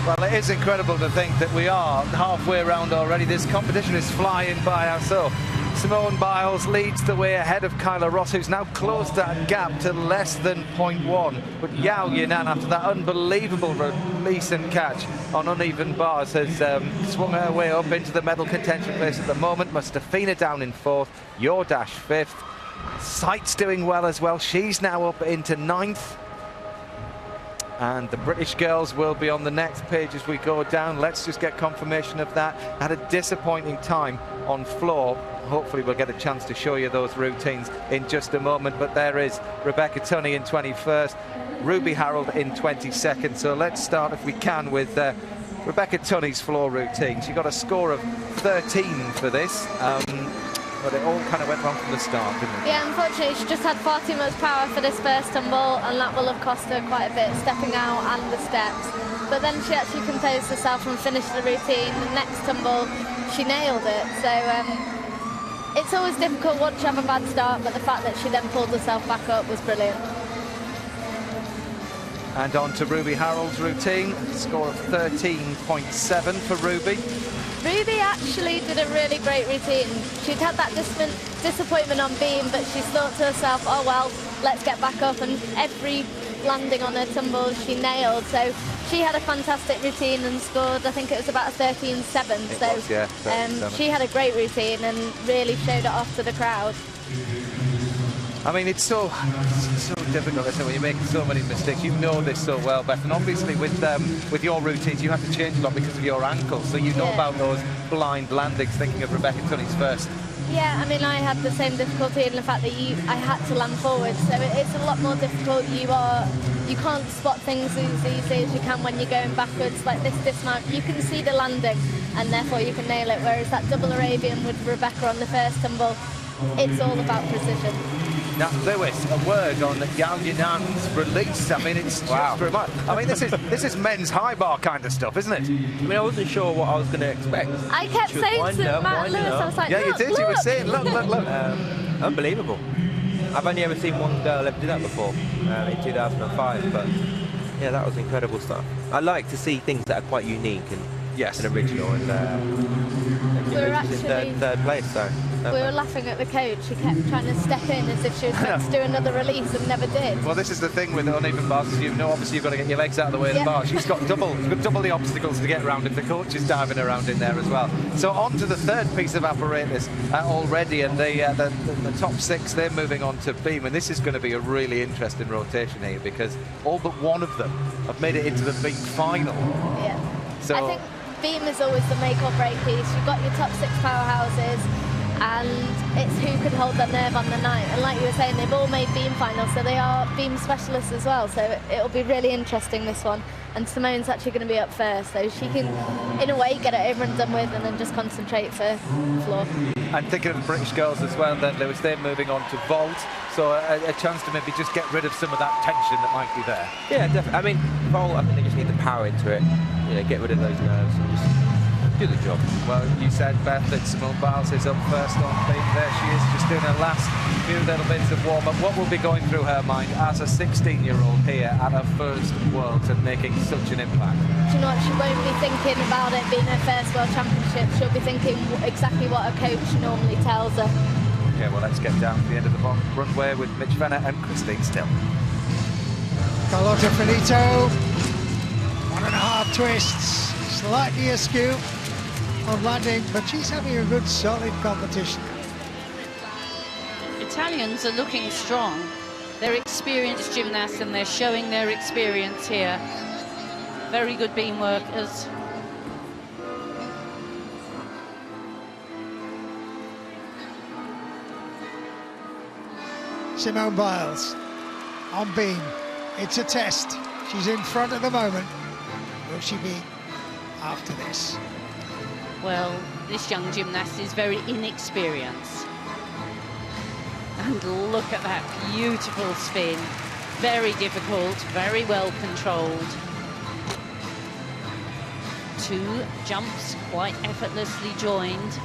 Well, it is incredible to think that we are halfway around already. This competition is flying by us. So Simone Biles leads the way ahead of Kyla Ross, who's now closed that gap to less than 0.1. But Yao Yinan, after that unbelievable release and catch on uneven bars, has swung her way up into the medal contention place at the moment. Mustafina down in 4th, Jordache 5th. Sight's doing well as well. She's now up into 9th. And the British girls will be on the next page as we go down. Let's just get confirmation of that. Had a disappointing time on floor. Hopefully we'll get a chance to show you those routines in just a moment. But there is Rebecca Tunney in 21st, Ruby Harold in 22nd. So let's start, if we can, with Rebecca Tunney's floor routine. She got a score of 13 for this. But it all kind of went wrong from the start, didn't it? Yeah, unfortunately, she just had far too much power for this first tumble, and that will have cost her quite a bit, stepping out and the steps. But then she actually composed herself and finished the routine. The next tumble, she nailed it. So it's always difficult once you have a bad start, but the fact that she then pulled herself back up was brilliant. And on to Ruby Harold's routine, score of 13.7 for Ruby. Ruby actually did a really great routine. She'd had that disappointment on beam, but she thought to herself, oh well, let's get back up, and every landing on her tumble she nailed. So she had a fantastic routine and scored, I think it was about a 13.7. So yeah, she had a great routine and really showed it off to the crowd. I mean, it's so difficult, isn't it, when you make so many mistakes. You know this so well, Beth, and obviously with your routines you have to change a lot because of your ankle, so you know about those blind landings, thinking of Rebecca Tunney's first. Yeah, I mean, I had the same difficulty in the fact that I had to land forward, so it's a lot more difficult. You can't spot things as easy as you can when you're going backwards. Like this dismount, you can see the landing and therefore you can nail it, whereas that double Arabian with Rebecca on the first tumble, it's all about precision. Now, Lewis, a word on Yao Yunan's release. I mean, it's just remarkable. I mean, this is men's high bar kind of stuff, isn't it? I mean, I wasn't sure what I was going to expect. I kept saying to Matt Lewis, I was like, yeah, you did. Look. You were saying, look. Unbelievable. I've only ever seen one girl ever do that before, in 2005. But yeah, that was incredible stuff. I like to see things that are quite unique and original, and we were actually third place. So we were laughing at the coach. She kept trying to step in as if she was meant to do another release and never did. Well, this is the thing with uneven bars. You know, obviously you've got to get your legs out of the way of the bar. She's got double the obstacles to get around if the coach is diving around in there as well. So on to the third piece of apparatus already, and the top 6, they're moving on to beam, and this is going to be a really interesting rotation here because all but one of them have made it into the beam final. Yeah. So I think beam is always the make or break piece. You've got your top 6 powerhouses, and it's who can hold their nerve on the night. And like you were saying, they've all made beam finals, so they are beam specialists as well. So it'll be really interesting, this one. And Simone's actually going to be up first, so she can, in a way, get it over and done with and then just concentrate for floor. And thinking of the British girls as well, then, Lewis, they're moving on to vault, so a chance to maybe just get rid of some of that tension that might be there. Yeah, definitely. I mean, vault, I think they just need the power into it. You know, get rid of those nerves and just do the job. Well, you said, Beth, that Simone Biles is up first on beam. There she is, just doing her last few little bits of warm-up. What will be going through her mind as a 16-year-old here at her first Worlds and making such an impact? Do you know what? She won't be thinking about it being her first World Championship. She'll be thinking exactly what her coach normally tells her. Okay, well, let's get down to the end of the runway with Mitch Venner and Christine Still. Carlotta Finito, 1.5 twists, slightly askew on landing, but she's having a good solid competition. Italians are looking strong. They're experienced gymnasts and they're showing their experience here. Very good beam workers. Simone Biles on beam. It's a test. She's in front at the moment. Will she be after this? Well, this young gymnast is very inexperienced. And look at that beautiful spin. Very difficult, very well controlled. 2 jumps quite effortlessly joined.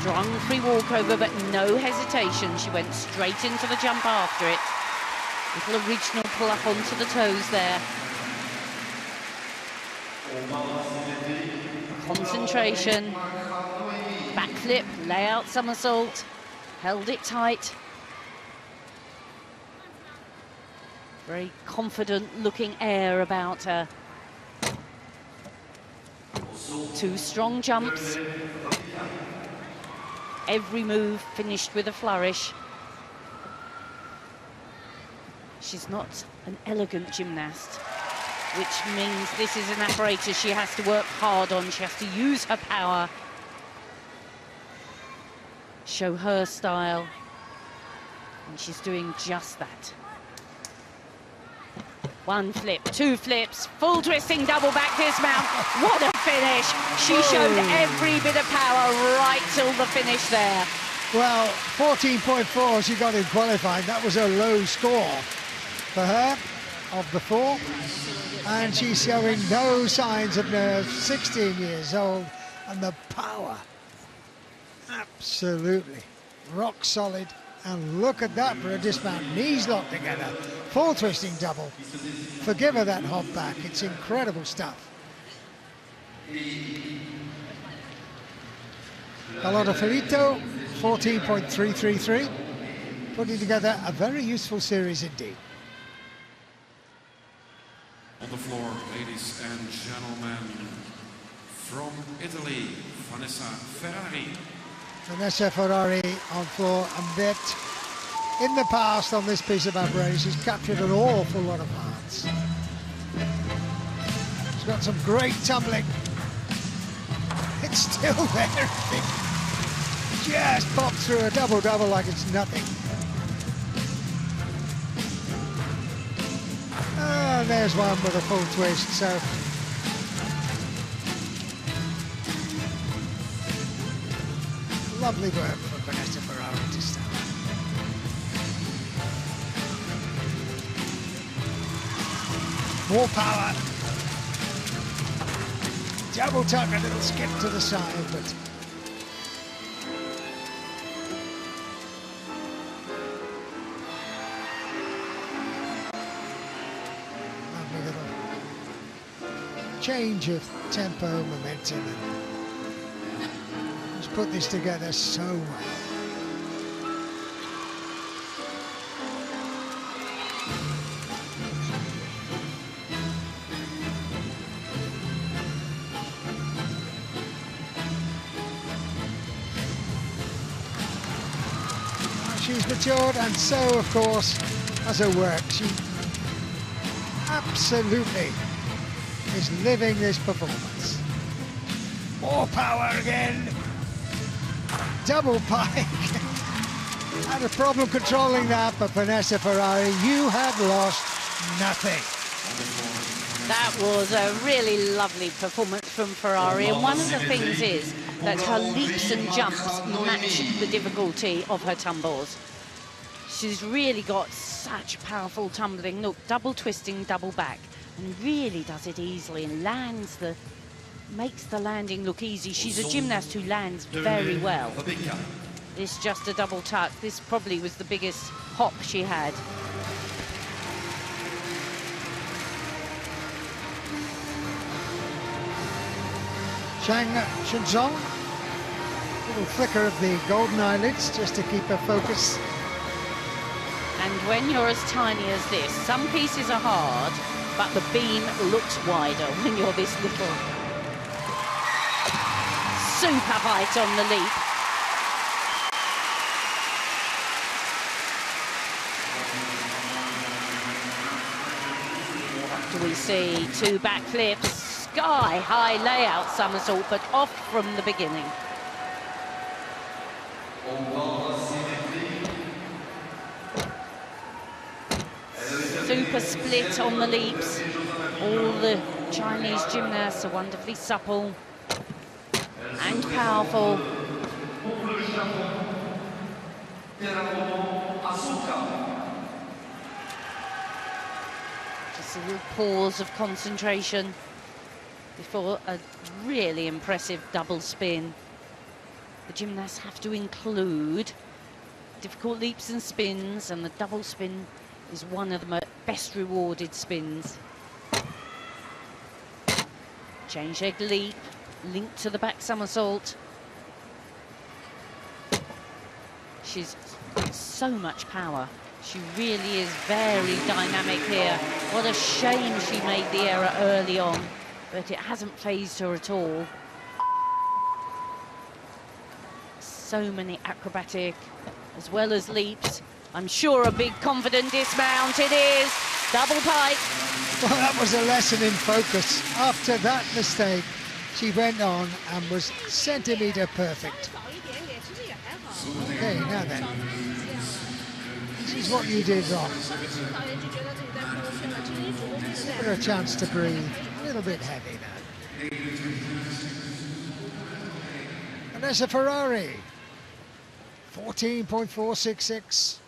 Strong free walkover, but no hesitation. She went straight into the jump after it. Little original pull up onto the toes there. Concentration. Backflip, layout somersault. Held it tight. Very confident looking air about her. 2 strong jumps. Every move finished with a flourish. She's not an elegant gymnast, which means this is an apparatus she has to work hard on. She has to use her power, show her style, and she's doing just that. One flip, two flips, full twisting double back dismount. What a finish! She showed every bit of power right till the finish there. Well, 14.4 she got in qualifying. That was a low score for her of the four. And she's showing no signs of nerves, 16 years old, and the power. Absolutely rock solid. And look at that for a dismount, knees locked together, full twisting double. Forgive her that hop back, it's incredible stuff. Carlotta Filito, 14.333, putting together a very useful series indeed. On the floor, ladies and gentlemen, from Italy, Vanessa Ferrari. Vanessa Ferrari on floor, and that in the past on this piece of apparatus she's captured an awful lot of hearts. She's got some great tumbling. It's still there. Just popped through a double-double like it's nothing. And there's one with a full twist, so lovely work from Vanessa Ferrari to start. More power. Double tuck, a little skip to the side, but lovely little change of tempo, momentum, and put this together so well. She's matured, and so, of course, has her work. She absolutely is living this performance. More power again. Double pike. Had a problem controlling that, but Vanessa Ferrari, you have lost nothing. That was a really lovely performance from Ferrari, and one of the things is that her leaps and jumps match the difficulty of her tumbles. She's really got such powerful tumbling. Look, double twisting, double back, and really does it easily and makes the landing look easy. She's a gymnast who lands very well. This just a double tuck. This probably was the biggest hop she had. Shenzong, little flicker of the golden eyelids just to keep her focus. And when you're as tiny as this, some pieces are hard, but the beam looks wider when you're this little. Super height on the leap. What do we see? Two backflips, sky-high layout somersault, but off from the beginning. Super split on the leaps. All the Chinese gymnasts are wonderfully supple and powerful. Just a little pause of concentration before a really impressive double spin. The gymnasts have to include difficult leaps and spins, and the double spin is one of the best rewarded spins. Change leg leap, linked to the back somersault. She's got so much power. She really is very dynamic here. What a shame she made the error early on, but it hasn't phased her at all. so many acrobatic as well as leaps. I'm sure a big confident dismount it is. Double pike. Well, that was a lesson in focus. After that mistake, she went on and was centimetre perfect. Okay, now then. This is what you did wrong. Give her a chance to breathe. A little bit heavy now. Vanessa Ferrari. 14.466.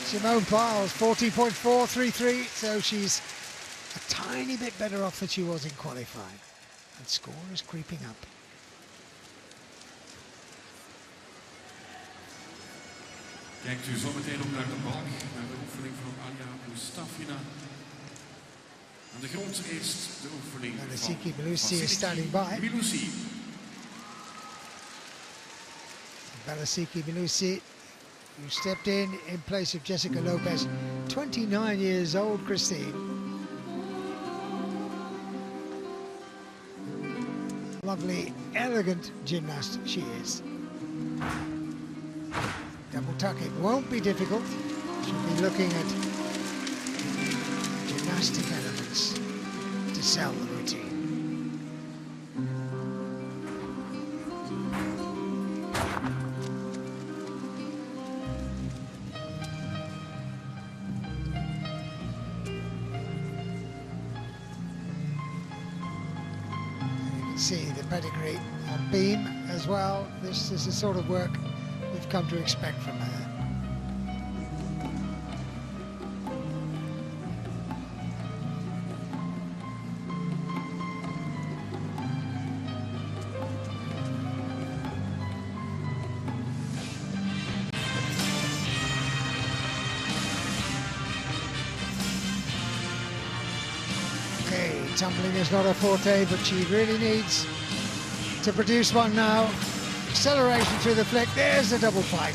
Simone Biles, 14.433, so she's a tiny bit better off than she was in qualifying. And score is creeping up. Kijkt u zo meteen ook naar de balk, naar de oefening van Alia Mustafina. Aan de grond eerst de oefening Balasiki van Belusi is standing by. Belusi. Balasiki Belusi, who stepped in place of Jessica Lopez, 29 years old, Christine. Lovely, elegant gymnast she is. Double tuck, it won't be difficult. She'll be looking at gymnastic elements to sell the routine. See the pedigree on beam as well. This is the sort of work we've come to expect from her. Tumbling is not a forte, but she really needs to produce one now. Acceleration through the flick. There's the double pike.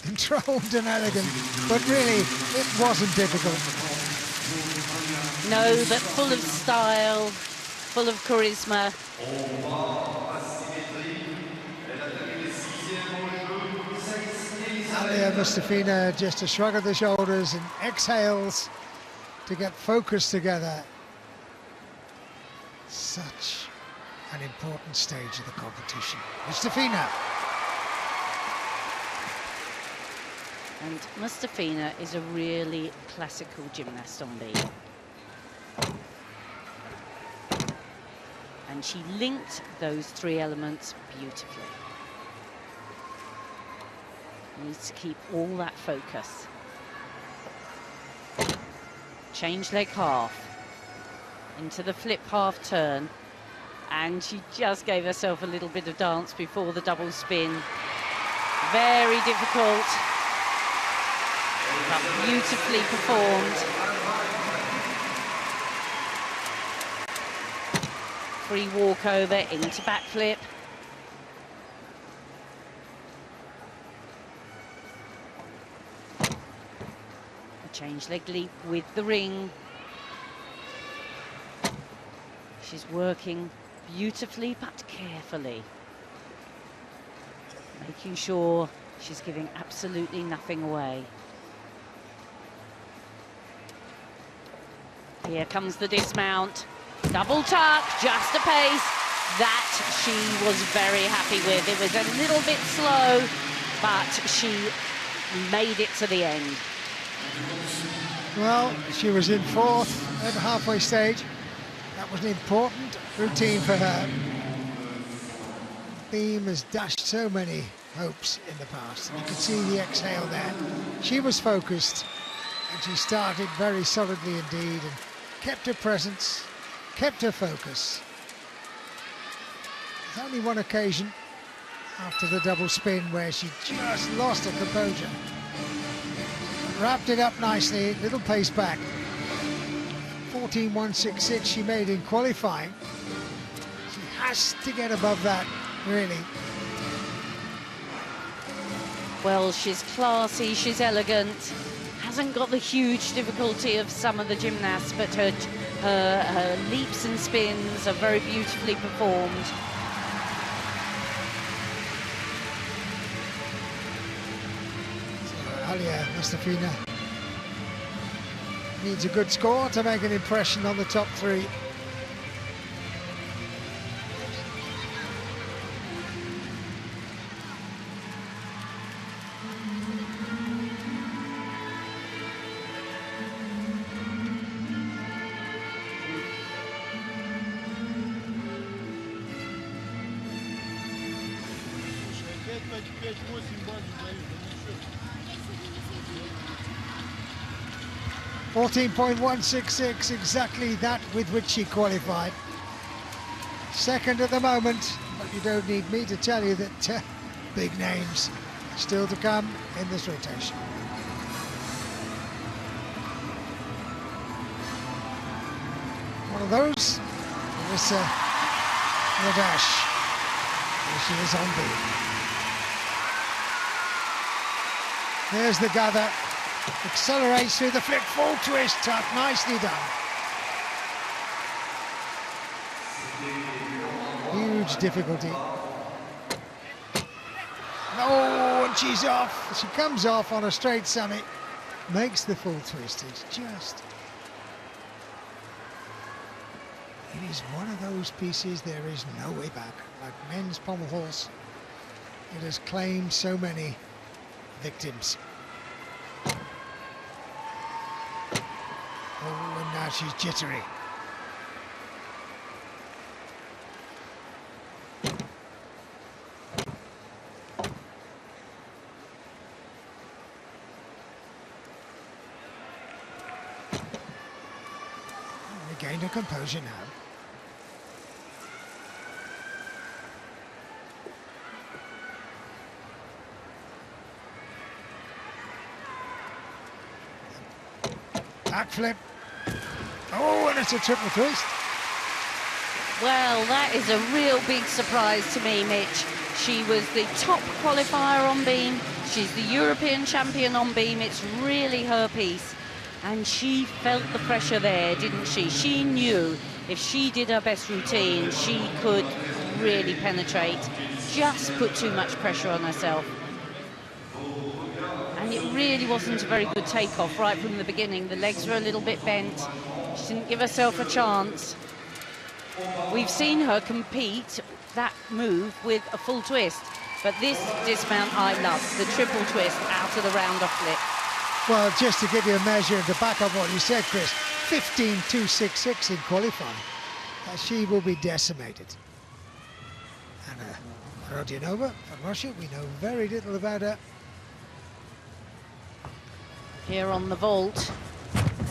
Controlled and elegant, but really it wasn't difficult. No, but full of style, full of charisma. Alia Mustafina just a shrug of the shoulders and exhales to get focus together. Such an important stage of the competition. Mustafina. And Mustafina is a really classical gymnast on beam. And she linked those three elements beautifully. Needs to keep all that focus. Change leg half. Into the flip half turn. And she just gave herself a little bit of dance before the double spin. Very difficult. But beautifully performed. Free walkover into backflip. A change leg leap with the ring. She's working beautifully but carefully. Making sure she's giving absolutely nothing away. Here comes the dismount. Double tuck, just a pace that she was very happy with. It was a little bit slow, but she made it to the end. Well, she was in fourth at the halfway stage. That was an important routine for her. Beam has dashed so many hopes in the past. You can see the exhale there. She was focused, and she started very solidly indeed, and kept her presence, kept her focus. There's only one occasion after the double spin where she just lost her composure. Wrapped it up nicely, little pace back. 14.166 she made in qualifying. She has to get above that, really. Well, she's classy, she's elegant, hasn't got the huge difficulty of some of the gymnasts, but her leaps and spins are very beautifully performed. Alia Mustafina needs a good score to make an impression on the top three. .166, exactly that with which she qualified. Second at the moment, but you don't need me to tell you that big names still to come in this rotation. One of those, Marissa Radash. Here she is on beam. There's the gather. Accelerates through the flip, full twist, tough, nicely done. Huge difficulty. No, and she's off. She comes off on a straight summit, makes the full twist. It's just... It is one of those pieces there is no way back. Like men's pommel horse, it has claimed so many victims. Oh, and now she's jittery. Regained her composure now. Backflip. Oh, and it's a triple twist. Well, that is a real big surprise to me, Mitch. She was the top qualifier on beam. She's the European champion on beam. It's really her piece. And she felt the pressure there, didn't she? She knew if she did her best routine, she could really penetrate. Just put too much pressure on herself. And it really wasn't a very good takeoff right from the beginning. The legs were a little bit bent. She didn't give herself a chance. We've seen her compete that move with a full twist, but this dismount I love, the triple twist out of the round-off flip. Well, just to give you a measure and to back up what you said, Chris, 15.266 in qualifying. She will be decimated. And Rodionova from Russia, we know very little about her. Here on the vault,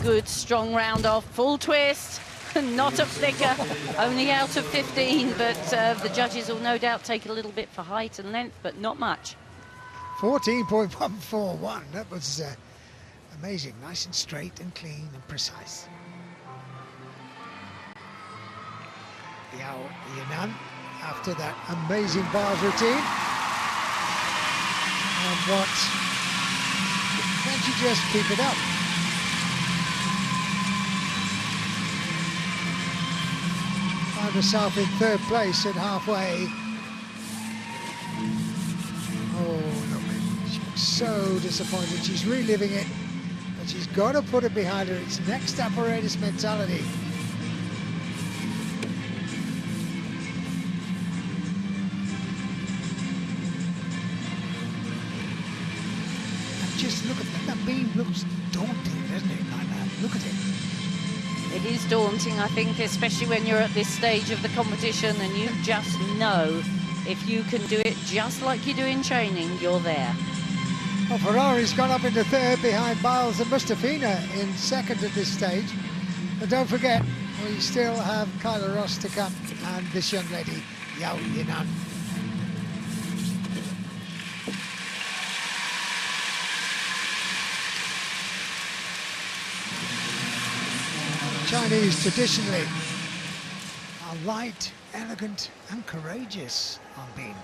good strong round off, full twist, not a flicker, only out of 15, but the judges will no doubt take a little bit for height and length, but not much. 14.141, that was amazing, nice and straight and clean and precise. Yao Yinan, after that amazing bars routine. And what, can she just keep it up? Found herself in third place at halfway. Oh, look, she looks so disappointed. She's reliving it, but she's got to put it behind her. It's next apparatus mentality. And just look at that beam, looks daunting, doesn't it, like that? Look at it. It is daunting, I think, especially when you're at this stage of the competition and you just know if you can do it just like you do in training, you're there. Well, Ferrari's gone up into third behind Biles and Mustafina in second at this stage. But don't forget, we still have Kyla Ross to come and this young lady, Yao Yinan. Chinese traditionally are light, elegant and courageous on beam.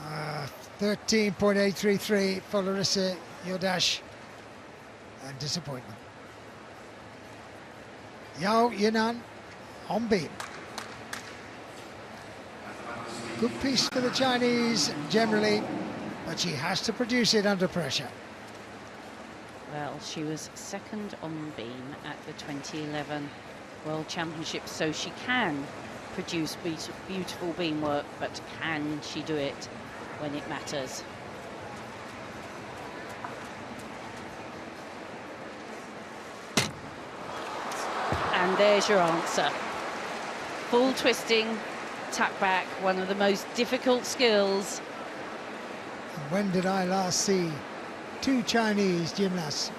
Uh, 13.833 for Larissa Yodash, and disappointment. Yao Yinan on beam. Good piece for the Chinese generally, but she has to produce it under pressure. Well, she was second on beam at the 2011 World Championships, so she can produce beautiful beam work, but can she do it when it matters? And there's your answer. Full twisting, tuck back, one of the most difficult skills. And when did I last see two Chinese gymnasts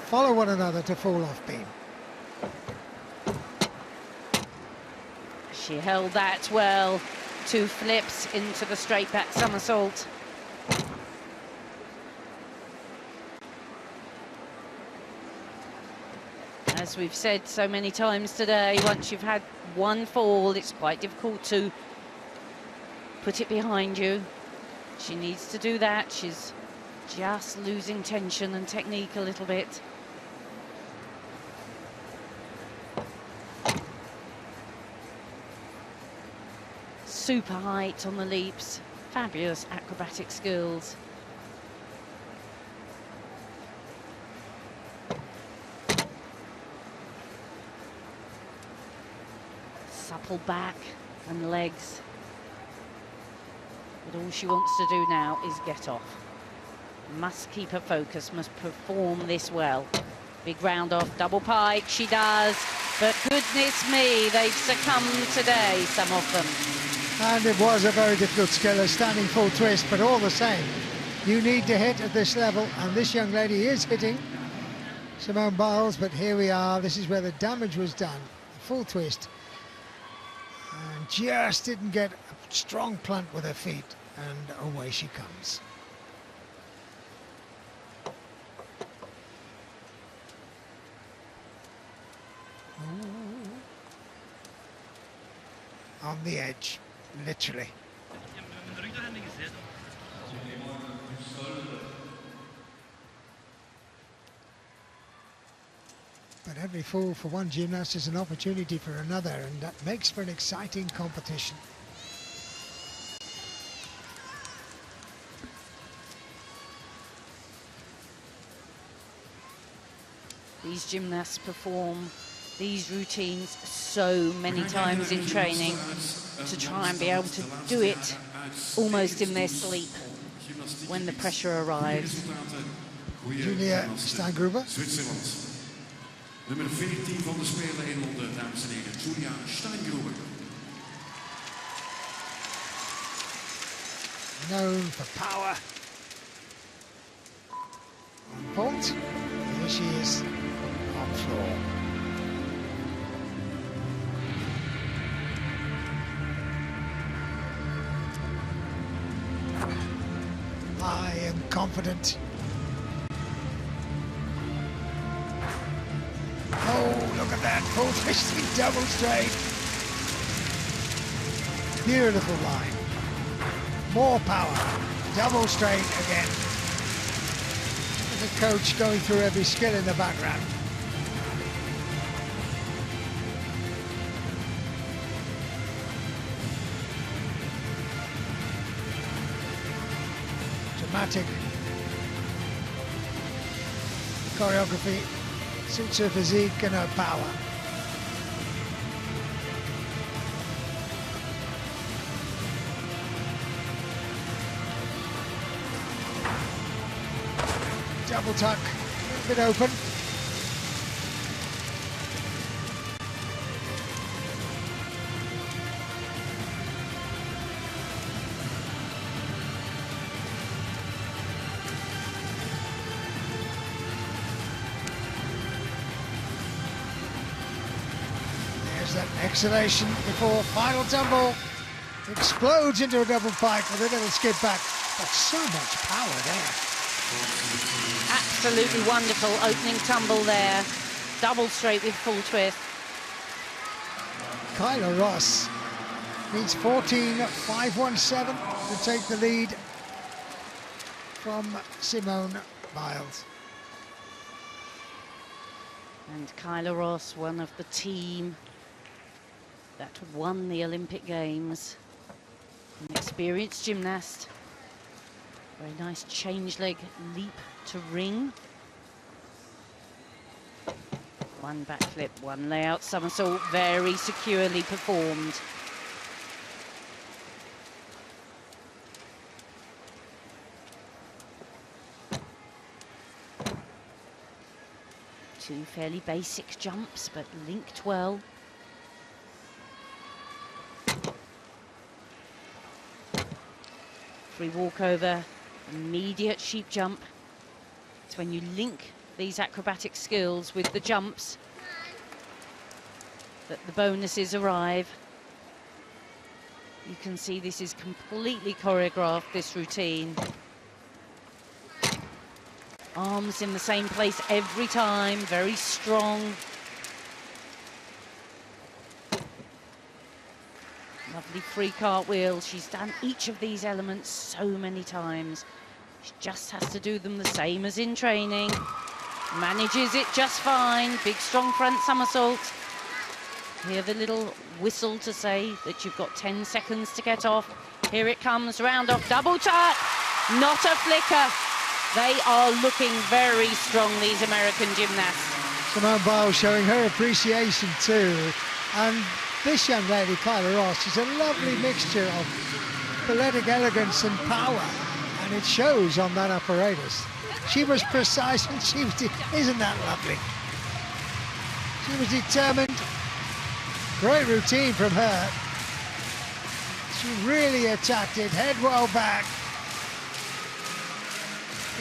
follow one another to fall off beam? She held that well. 2 flips into the straight back somersault. As we've said so many times today, once you've had one fall, it's quite difficult to put it behind you. She needs to do that. She's just losing tension and technique a little bit. Super height on the leaps, fabulous acrobatic skills. Supple back and legs. But all she wants to do now is get off. Must keep her focus, must perform this well. Big round off, double pike, she does. But goodness me, they've succumbed today, some of them. And it was a very difficult skill, a standing full twist, but all the same, you need to hit at this level, and this young lady is hitting, Simone Biles, but here we are, this is where the damage was done. A full twist, and just didn't get a strong plant with her feet, and away she comes. On the edge, literally. But every fall for one gymnast is an opportunity for another, and that makes for an exciting competition. These gymnasts perform these routines so many times in training to try and be able to do it almost in their sleep when the pressure arrives. Julia Steingruber. Zwitserland. Nummer 14 van de Spelen in Londen, dames en heren, Julia Steingruber. Known for power. On vault, here she is on floor. I am confident. Oh, look at that, full twisting double straight. Beautiful line. More power, double straight again. The coach going through every skill in the background. Dramatic choreography, suits her physique and her power. Double tuck, a bit open. There's that exhalation before final tumble. Explodes into a double pike with a little skip back, but so much power there. Absolutely wonderful opening tumble there. Double straight with full twist. Kyla Ross needs 14.517 to take the lead from Simone Biles. And Kyla Ross, one of the team that won the Olympic Games. An experienced gymnast. Very nice change leg leap to ring. One backflip, one layout somersault, very securely performed. Two fairly basic jumps, but linked well. Free walkover, immediate sheep jump. It's when you link these acrobatic skills with the jumps that the bonuses arrive. You can see this is completely choreographed, this routine. Arms in the same place every time, very strong. Lovely free cartwheel. She's done each of these elements so many times. She just has to do them the same as in training. Manages it just fine. Big, strong front somersault. Hear the little whistle to say that you've got 10 seconds to get off. Here it comes, round off, double tuck. Not a flicker. They are looking very strong, these American gymnasts. Simone Biles showing her appreciation too. And this young lady, Kyla Ross, is a lovely mixture of balletic elegance and power. And it shows on that apparatus. She was precise and she was, isn't that lovely? She was determined. Great routine from her. She really attacked it, head well back.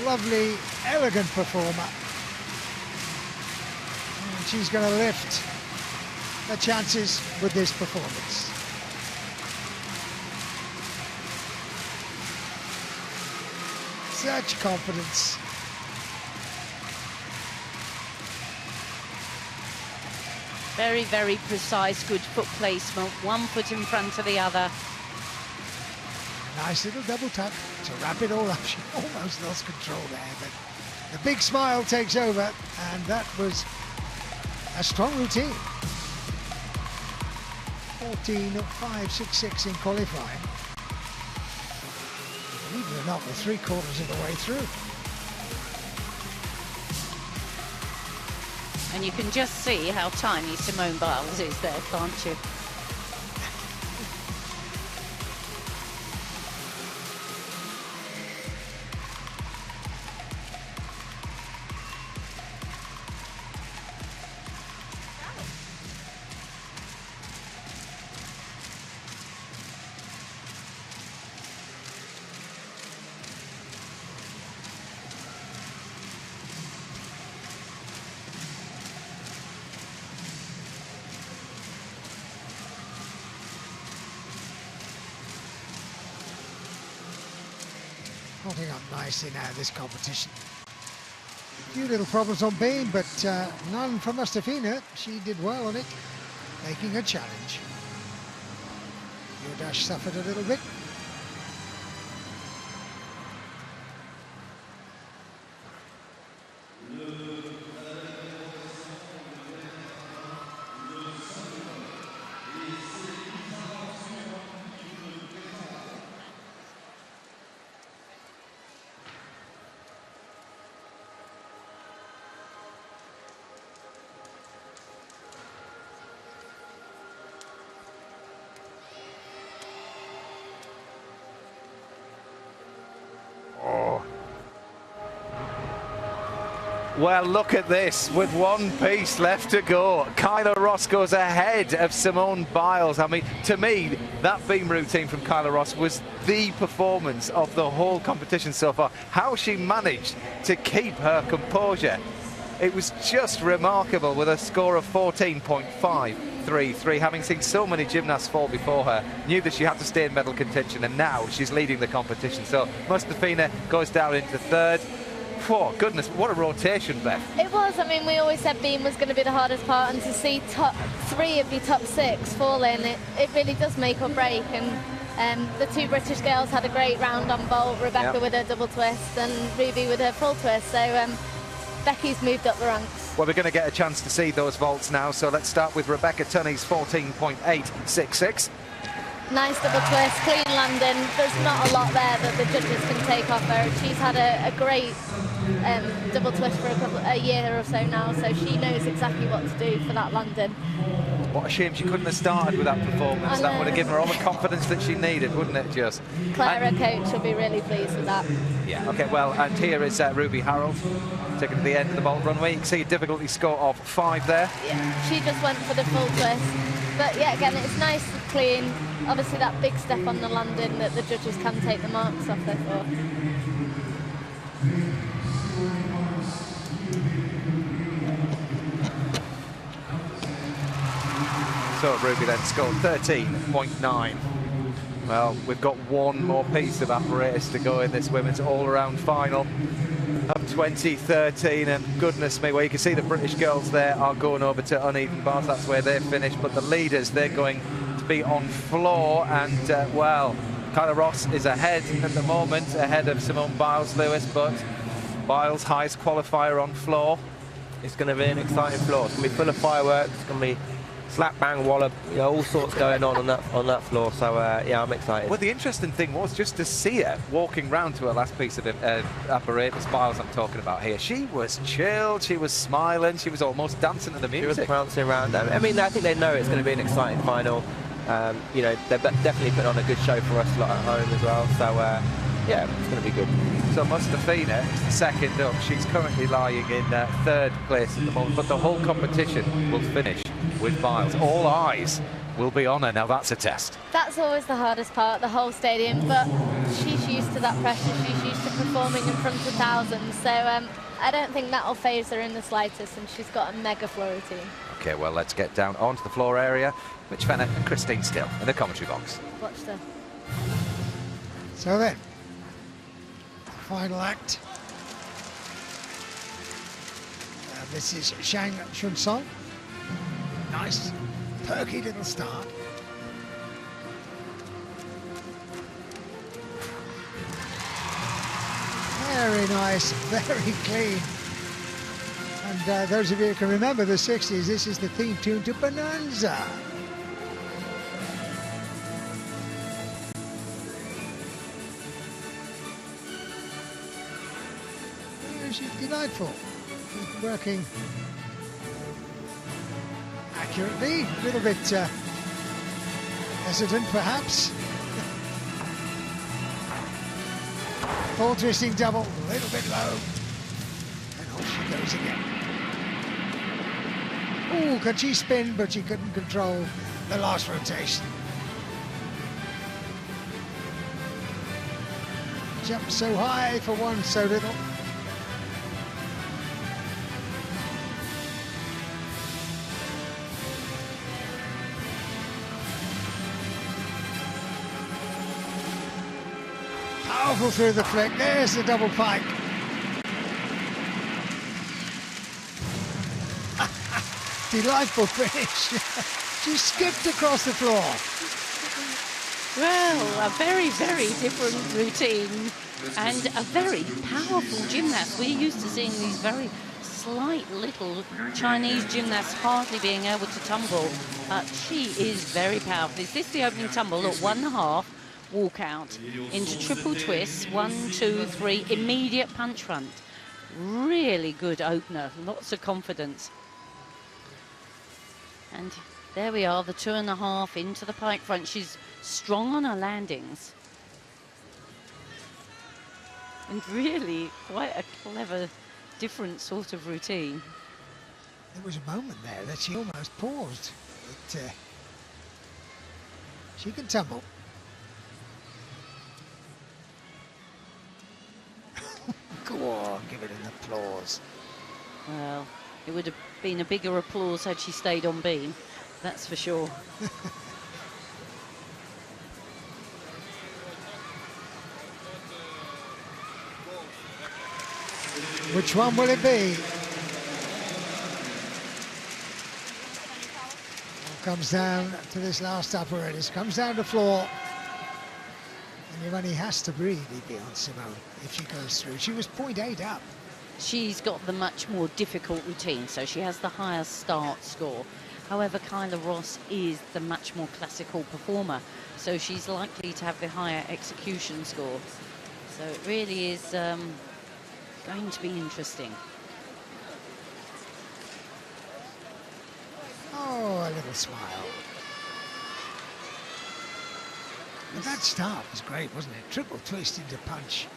Lovely, elegant performer. And she's going to lift her chances with this performance. Such confidence. Very, very precise, good foot placement. One foot in front of the other. Nice little double tuck to wrap it all up. She almost lost control there, but the big smile takes over, and that was a strong routine. 14.566 in qualifying. Believe it or not, we're 3/4 of the way through. And you can just see how tiny Simone Biles is there, can't you? Holding up nicely now this competition. A few little problems on beam, but none from Mustafina. She did well on it, making a challenge. Yodash suffered a little bit. Well, look at this. With one piece left to go, Kyla Ross goes ahead of Simone Biles. I mean, to me, that beam routine from Kyla Ross was the performance of the whole competition so far. How she managed to keep her composure. It was just remarkable, with a score of 14.533, having seen so many gymnasts fall before her. Knew that she had to stay in medal contention, and now she's leading the competition. So Mustafina goes down into third. Oh, goodness, what a rotation, Beth. It was. I mean, we always said beam was going to be the hardest part, and to see top 3 of your top 6 fall in, it really does make or break. And the 2 British girls had a great round on vault, Rebecca with her double twist and Ruby with her full twist. So Becky's moved up the ranks. Well, we're going to get a chance to see those vaults now, so let's start with Rebecca Tunney's 14.866. Nice double twist, clean landing. There's not a lot there that the judges can take off her. She's had a great double twist for a year or so now, so she knows exactly what to do for that landing. What a shame she couldn't have started with that performance. That would have given her all the confidence that she needed, wouldn't it, just? Claire, her coach, will be really pleased with that. Yeah, OK, well, and here is Ruby Harold taking to the end of the vault runway. You can see a difficulty score of 5 there. Yeah, she just went for the full twist. But yeah, again, it's nice and clean. Obviously, that big step on the landing that the judges can take the marks off there for. So Ruby then scored 13.9. Well, we've got one more piece of apparatus to go in this women's all-around final of 2013, and goodness me, well, you can see the British girls there are going over to uneven bars. That's where they've finished, but the leaders, they're going to be on floor, and well, Kyla Ross is ahead at the moment, ahead of Simone Biles-Lewis, but Biles, highest qualifier on floor. It's going to be an exciting floor. It's going to be full of fireworks. It's going to be slap, bang, wallop, you know, all sorts going on that floor. So yeah, I'm excited. Well, the interesting thing was just to see her walking round to her last piece of apparatus, Biles I'm talking about here. She was chilled, she was smiling, she was almost dancing to the music. She was prancing around. I mean, I think they know it's going to be an exciting final. You know, they're definitely putting on a good show for us lot at home as well. So yeah, it's going to be good. So Mustafina is the second up. She's currently lying in 3rd place at the moment, but the whole competition will finish with Biles. All eyes will be on her. Now that's a test. That's always the hardest part, the whole stadium, but she's used to that pressure. She's used to performing in front of thousands, so I don't think that'll phase her in the slightest, and she's got a mega floor routine. Okay, well, let's get down onto the floor area. Mitch Fenner and Christine Still in the commentary box. Watch them. So then, final act. This is Shang Chun Song. Nice, perky little start. Very nice, very clean. And those of you who can remember the 60s, this is the theme tune to Bonanza. She's delightful. She's working accurately, a little bit hesitant perhaps. Full twisting double, a little bit low. And off she goes again. Oh, could she spin, but she couldn't control the last rotation. Jump so high for one so little. Powerful through the flick. There's the double pike. Delightful finish. She skipped across the floor. Well, a very, very different routine and a very powerful gymnast. We're used to seeing these very slight little Chinese gymnasts hardly being able to tumble. She is very powerful. Is this the opening tumble? Look, 1.5. Walk out into triple twists, 1, 2, 3, immediate punch front. Really good opener, lots of confidence. And there we are, the 2.5 into the pike front. She's strong on her landings. And really quite a clever, different sort of routine. There was a moment there that she almost paused. She can tumble. Go on, give it an applause. Well, it would have been a bigger applause had she stayed on beam, that's for sure. Which one will it be? Comes down to this last apparatus, comes down the floor. And Yvonne has to really be on Simone if she goes through. She was 0.8 up. She's got the much more difficult routine, so she has the higher start score. However, Kyla Ross is the much more classical performer, so she's likely to have the higher execution score. So it really is going to be interesting. Oh, a little smile. But that start was great, wasn't it? Triple twist into punch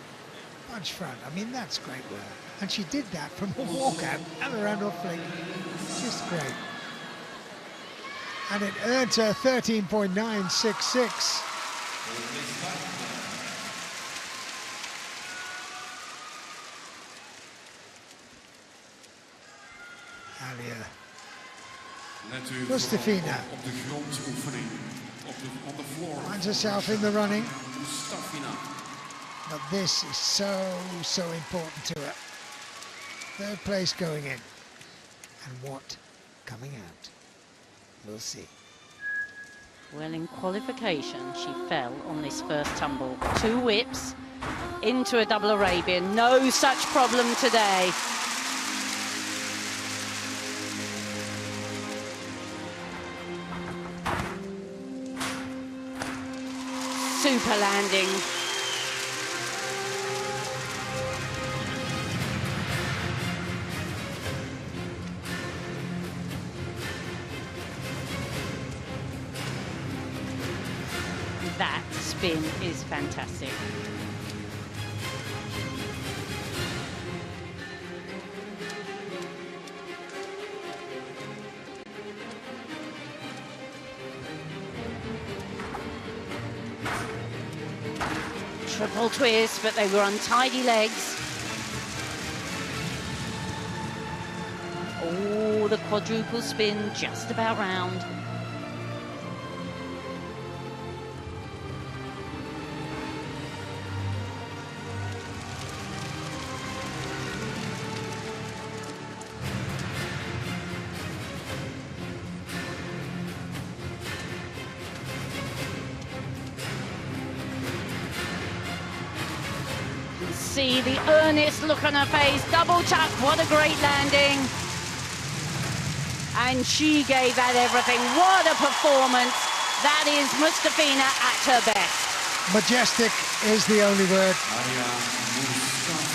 front. I mean, that's great work. And she did that from a walkout and around off flick. Just great. And it earned her 13.966. Alia Mustafina finds herself in the running. But this is so important to her. Third place going in. And what coming out? We'll see. Well, in qualification, she fell on this first tumble. 2 whips into a double Arabian. No such problem today. Super landing. That spin is fantastic. Triple twist, but they were untidy legs. Oh, the quadruple spin just about round. See the earnest look on her face. Double tuck, what a great landing. And she gave that everything. What a performance. That is Mustafina at her best. Majestic is the only word.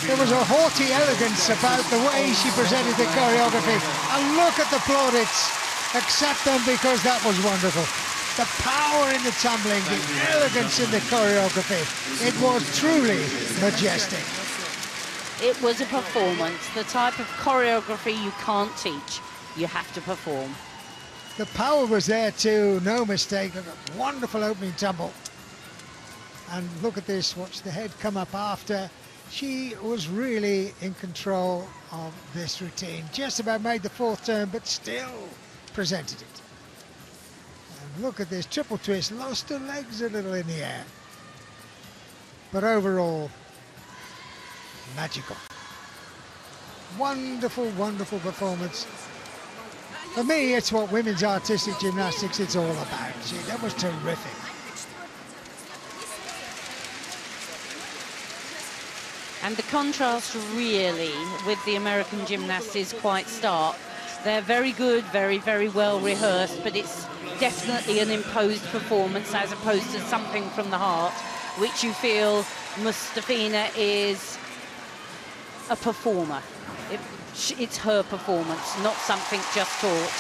There was a haughty elegance about the way she presented the choreography. And look at the plaudits. Accept them because that was wonderful. The power in the tumbling, the elegance in the choreography. It was truly majestic. It was a performance, the type of choreography you can't teach. You have to perform. The power was there too, no mistake. Look at wonderful opening tumble. And look at this, watch the head come up after. She was really in control of this routine. Just about made the 4th turn, but still presented it. Look at this, triple twist, lost her legs a little in the air. But overall, magical. Wonderful, wonderful performance. For me, it's what women's artistic gymnastics is all about. See, that was terrific. And the contrast really with the American gymnasts is quite stark. They're very good, very, very well rehearsed, but it's definitely an imposed performance as opposed to something from the heart, which you feel Mustafina is a performer. It's her performance, not something just taught.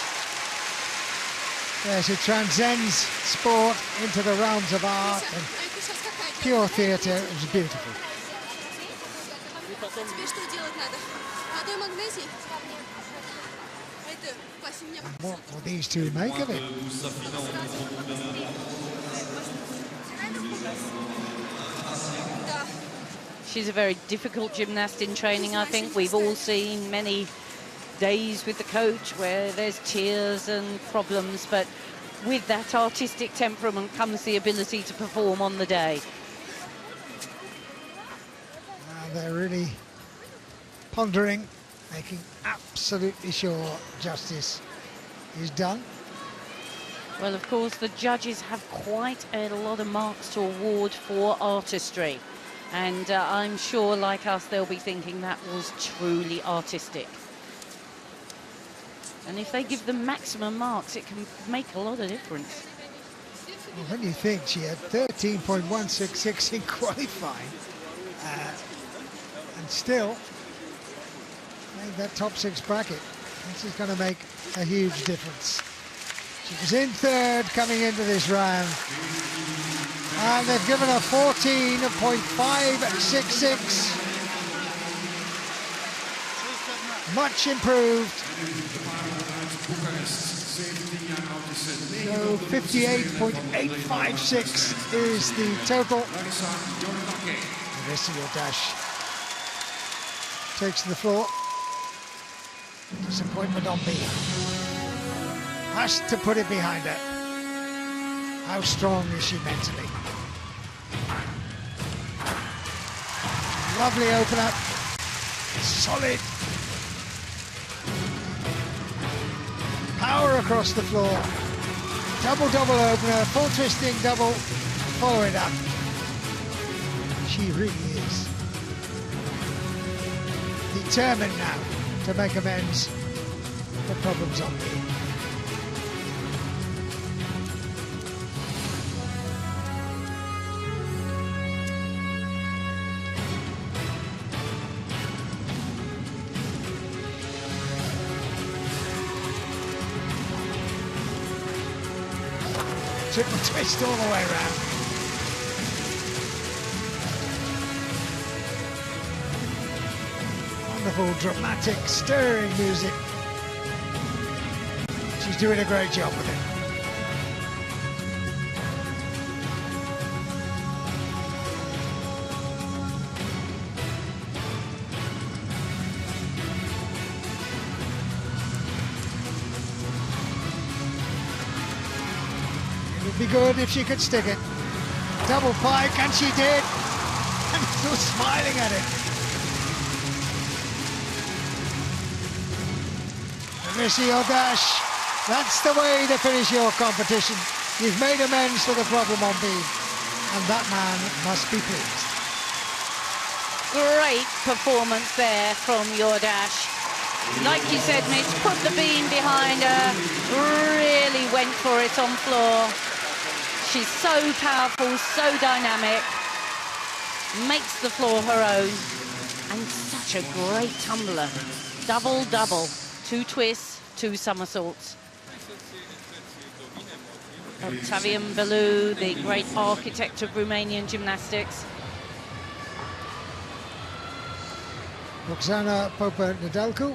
Yes, it transcends sport into the realms of art and pure theatre. It was beautiful. And what will these two make of it? She's a very difficult gymnast in training, I think. We've all seen many days with the coach where there's tears and problems, but with that artistic temperament comes the ability to perform on the day. They're really pondering, making absolutely sure justice is done. Well, of course, the judges have quite a lot of marks to award for artistry. And I'm sure, like us, they'll be thinking that was truly artistic. And if they give them maximum marks, it can make a lot of difference. Well, when you think she had 13.166 in qualifying, and still made that top 6 bracket, this is going to make a huge difference. She was in third coming into this round, and they've given her 14.566. Much improved. So 58.856 is the total. The rest of your dash takes to the floor. Disappointment on me. Has to put it behind her. How strong is she mentally? Lovely opener. Solid. Power across the floor. Double opener. Full twisting double. Follow it up. She really is determined now to make amends for problems on me. Triple twist all the way around. Wonderful, dramatic, stirring music. She's doing a great job with it. Be good if she could stick it. Double pike, and she did. And still smiling at it. Finish your dash. That's the way to finish your competition. You've made amends for the problem on beam, and that man must be pleased. Great performance there from your dash. Like you said, Mitch, put the beam behind her. Really went for it on floor. She's so powerful, so dynamic, makes the floor her own, and such a great tumbler. Double, 2 twists, 2 somersaults. Octavian Belu, the great architect of Romanian gymnastics. Roxana Popa-Nedelcu.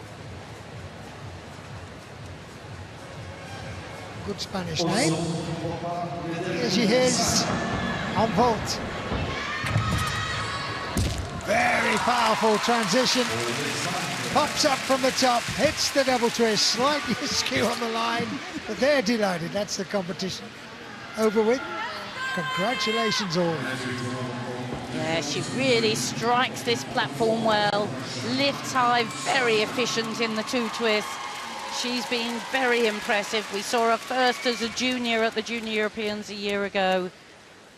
Good Spanish name. Here she is on vault. Very powerful transition. Pops up from the top, hits the double twist, slightly askew on the line, but they're delighted. That's the competition over with. Congratulations all. Yeah, she really strikes this platform well. Lifts high, very efficient in the 2 twists. She's been very impressive. We saw her first as a junior at the Junior Europeans a year ago,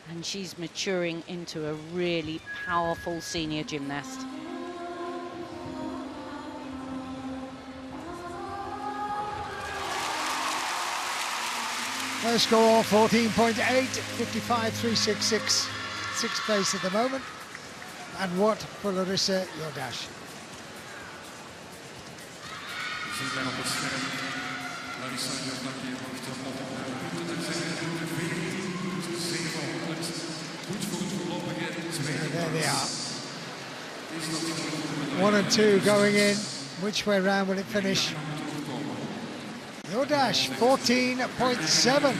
and she's maturing into a really powerful senior gymnast. Her score 14.8, 55.366, 6th place at the moment. And what for Larissa Jordache? There they are. 1 and 2 going in. Which way round will it finish? Jordache 14.7.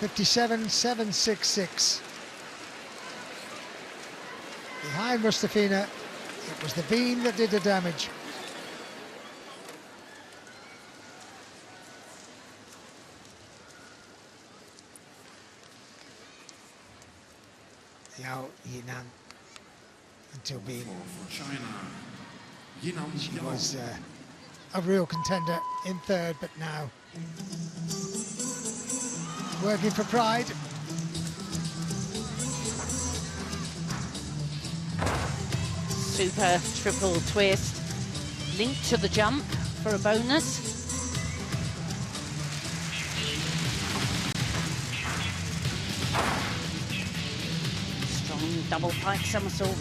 57.766. Behind Mustafina, it was the beam that did the damage. Yao Yinan and to Beam. For China, Yinan She Yao. was a real contender in third, but now working for pride. Super triple twist. Linked to the jump for a bonus. Strong double pike somersault.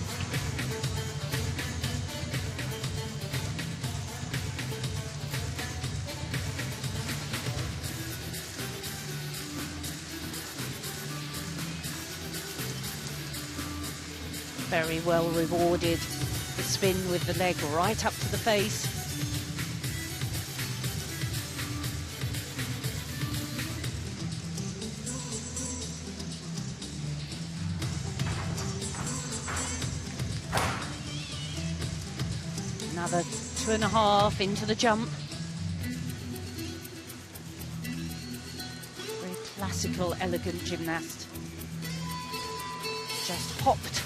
Very well rewarded. The spin with the leg right up to the face. Another 2.5 into the jump. Very classical, elegant gymnast. Just hopped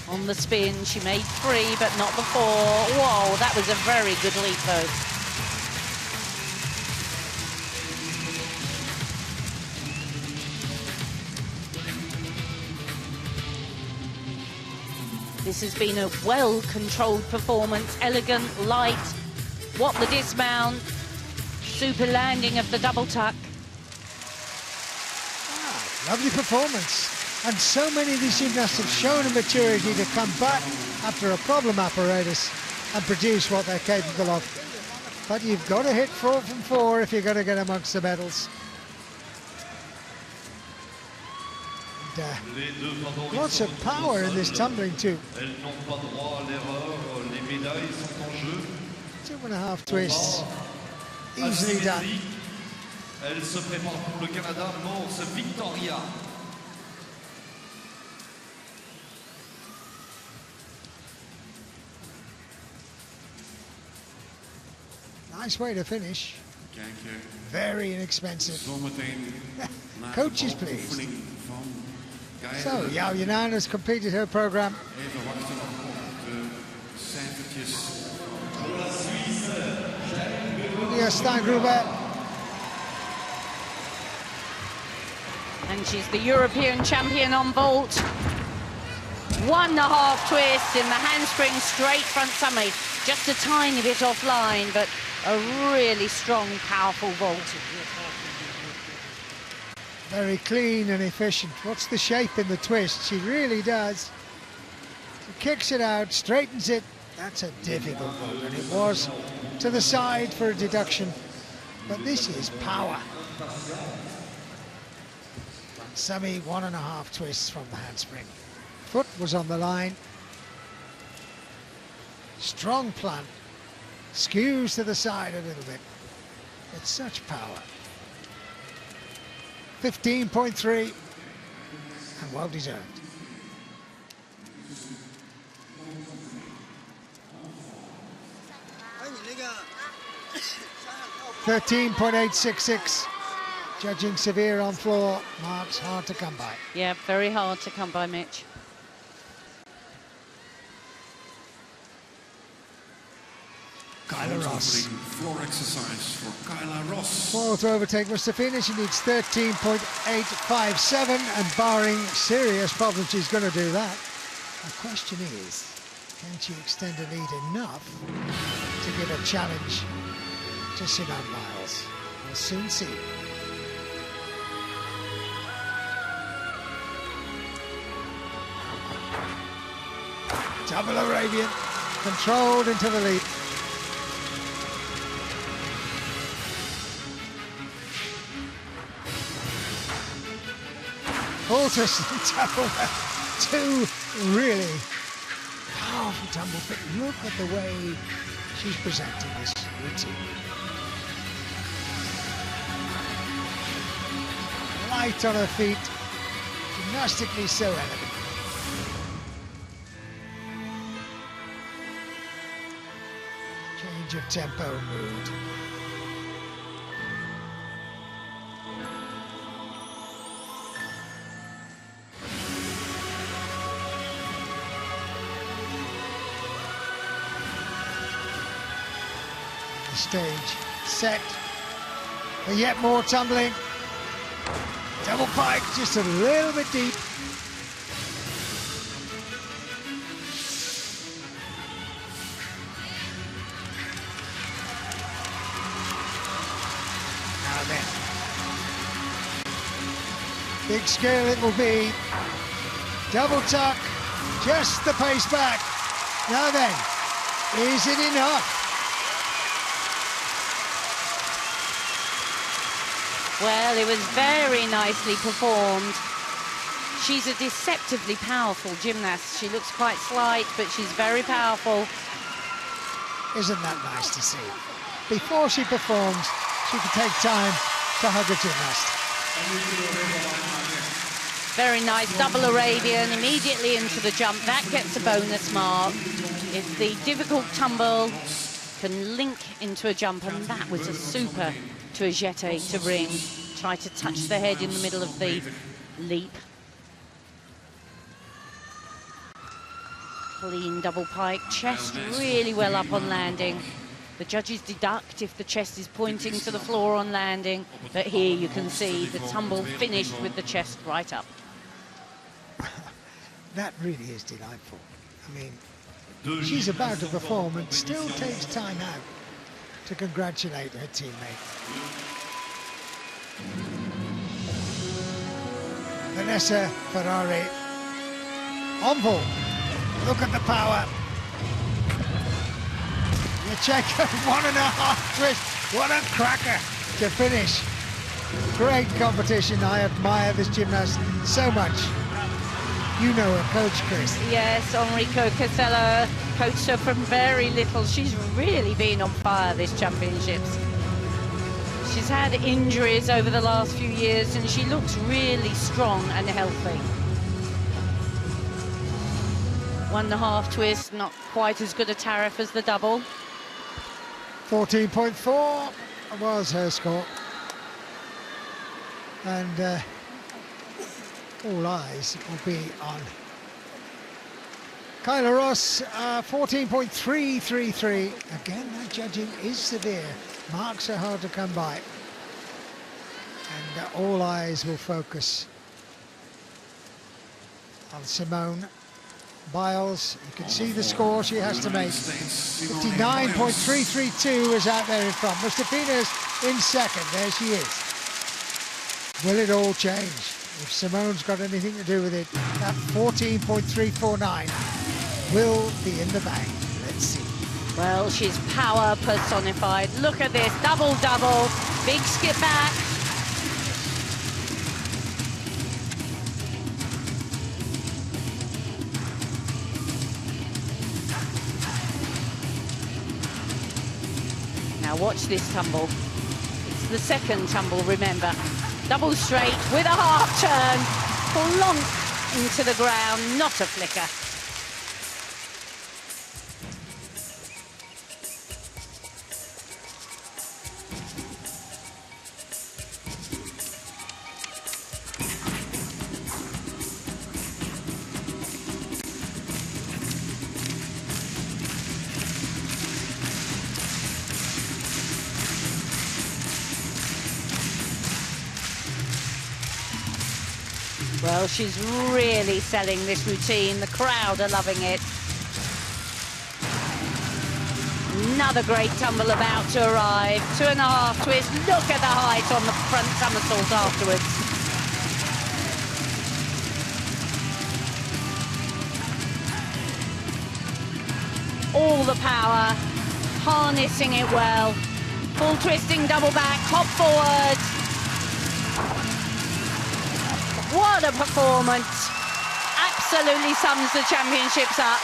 on the spin. She made 3, but not the 4. Whoa, that was a very good leap, though. This has been a well-controlled performance, elegant, light. What the dismount, super landing of the double tuck. Lovely performance. And so many of these gymnasts have shown a maturity to come back after a problem apparatus and produce what they're capable of. But you've got to hit 4 from 4 if you're going to get amongst the medals. And, lots of power in this tumbling too. 2.5 twists. Easily done. Elle se prépare pour le Canada, Morse Victoria. Nice way to finish. Kijken. Very inexpensive. Zometeen naar Coaches, de please. oefening van Geir. So, Yao Yanan has completed her program. Even wachten op de cijfertjes. Julia Steingruber. And she's the European champion on vault. 1.5 twist in the handspring straight front summy. Just a tiny bit offline, but a really strong, powerful vault. Very clean and efficient. What's the shape in the twist? She really does. She kicks it out, straightens it. That's a difficult vault, and it was to the side for a deduction. But this is power. Semi 1.5 twists from the handspring. Foot was on the line. Strong plant. Skews to the side a little bit. It's such power. 15.3. And well deserved. 13.866. Judging severe on floor. Marks hard to come by. Yeah, very hard to come by, Mitch. Kyla Ross. Floor exercise for Kyla Ross. Fourth overtake was to finish. She needs 13.857, and barring serious problems, she's going to do that. The question is, can she extend a lead enough to give a challenge to Simone Biles? We'll soon see. Double Arabian, controlled into the lead. Full twist and double. 2 really powerful tumbles, but look at the way she's presenting this routine. Light on her feet, gymnastically so elegant. Change of tempo and mood. stage set. But yet more tumbling. Double pike, just a little bit deep. Now then. Big scale it will be. Double tuck, just the pace back. Now then, is it enough? Well, it was very nicely performed. She's a deceptively powerful gymnast. She looks quite slight, but she's very powerful. Isn't that nice to see? Before she performs, she can take time to hug a gymnast. Very nice double Arabian, immediately into the jump. That gets a bonus mark. If the difficult tumble can link into a jump, and that was a super to a jeté to ring. Try to touch the head in the middle of the leap. Clean double pike, chest really well up on landing. The judges deduct if the chest is pointing to the floor on landing, but here you can see the tumble finished with the chest right up. That really is delightful. I mean, she's about to perform and still takes time out to congratulate her teammate. Vanessa Ferrari on ball. Look at the power. Yacheka, 1.5 twist. What a cracker to finish. Great competition. I admire this gymnast so much. You know her, Coach Chris. Yes, Enrico Casella coached her from very little. She's really been on fire this championships. She's had injuries over the last few years and she looks really strong and healthy. 1.5 twist, not quite as good a tariff as the double. 14.4 was her score. And all eyes will be on Kyla Ross, 14.333. Again, that judging is severe. Marks are hard to come by. And all eyes will focus on Simone Biles. You can see the score she has to make. 59.332 is out there in front. Mustafina's in second. There she is. Will it all change? If Simone's got anything to do with it, that 14.349 will be in the bag. Let's see. Well, she's power personified. Look at this, double-double, big skip back. Now watch this tumble. It's the second tumble, remember. Double straight with a half turn, plonk into the ground, not a flicker. Well, she's really selling this routine. The crowd are loving it. Another great tumble about to arrive. 2.5 twist. Look at the height on the front somersault afterwards. All the power, harnessing it well. Full twisting, double back, hop forward. What a performance. Absolutely sums the championships up.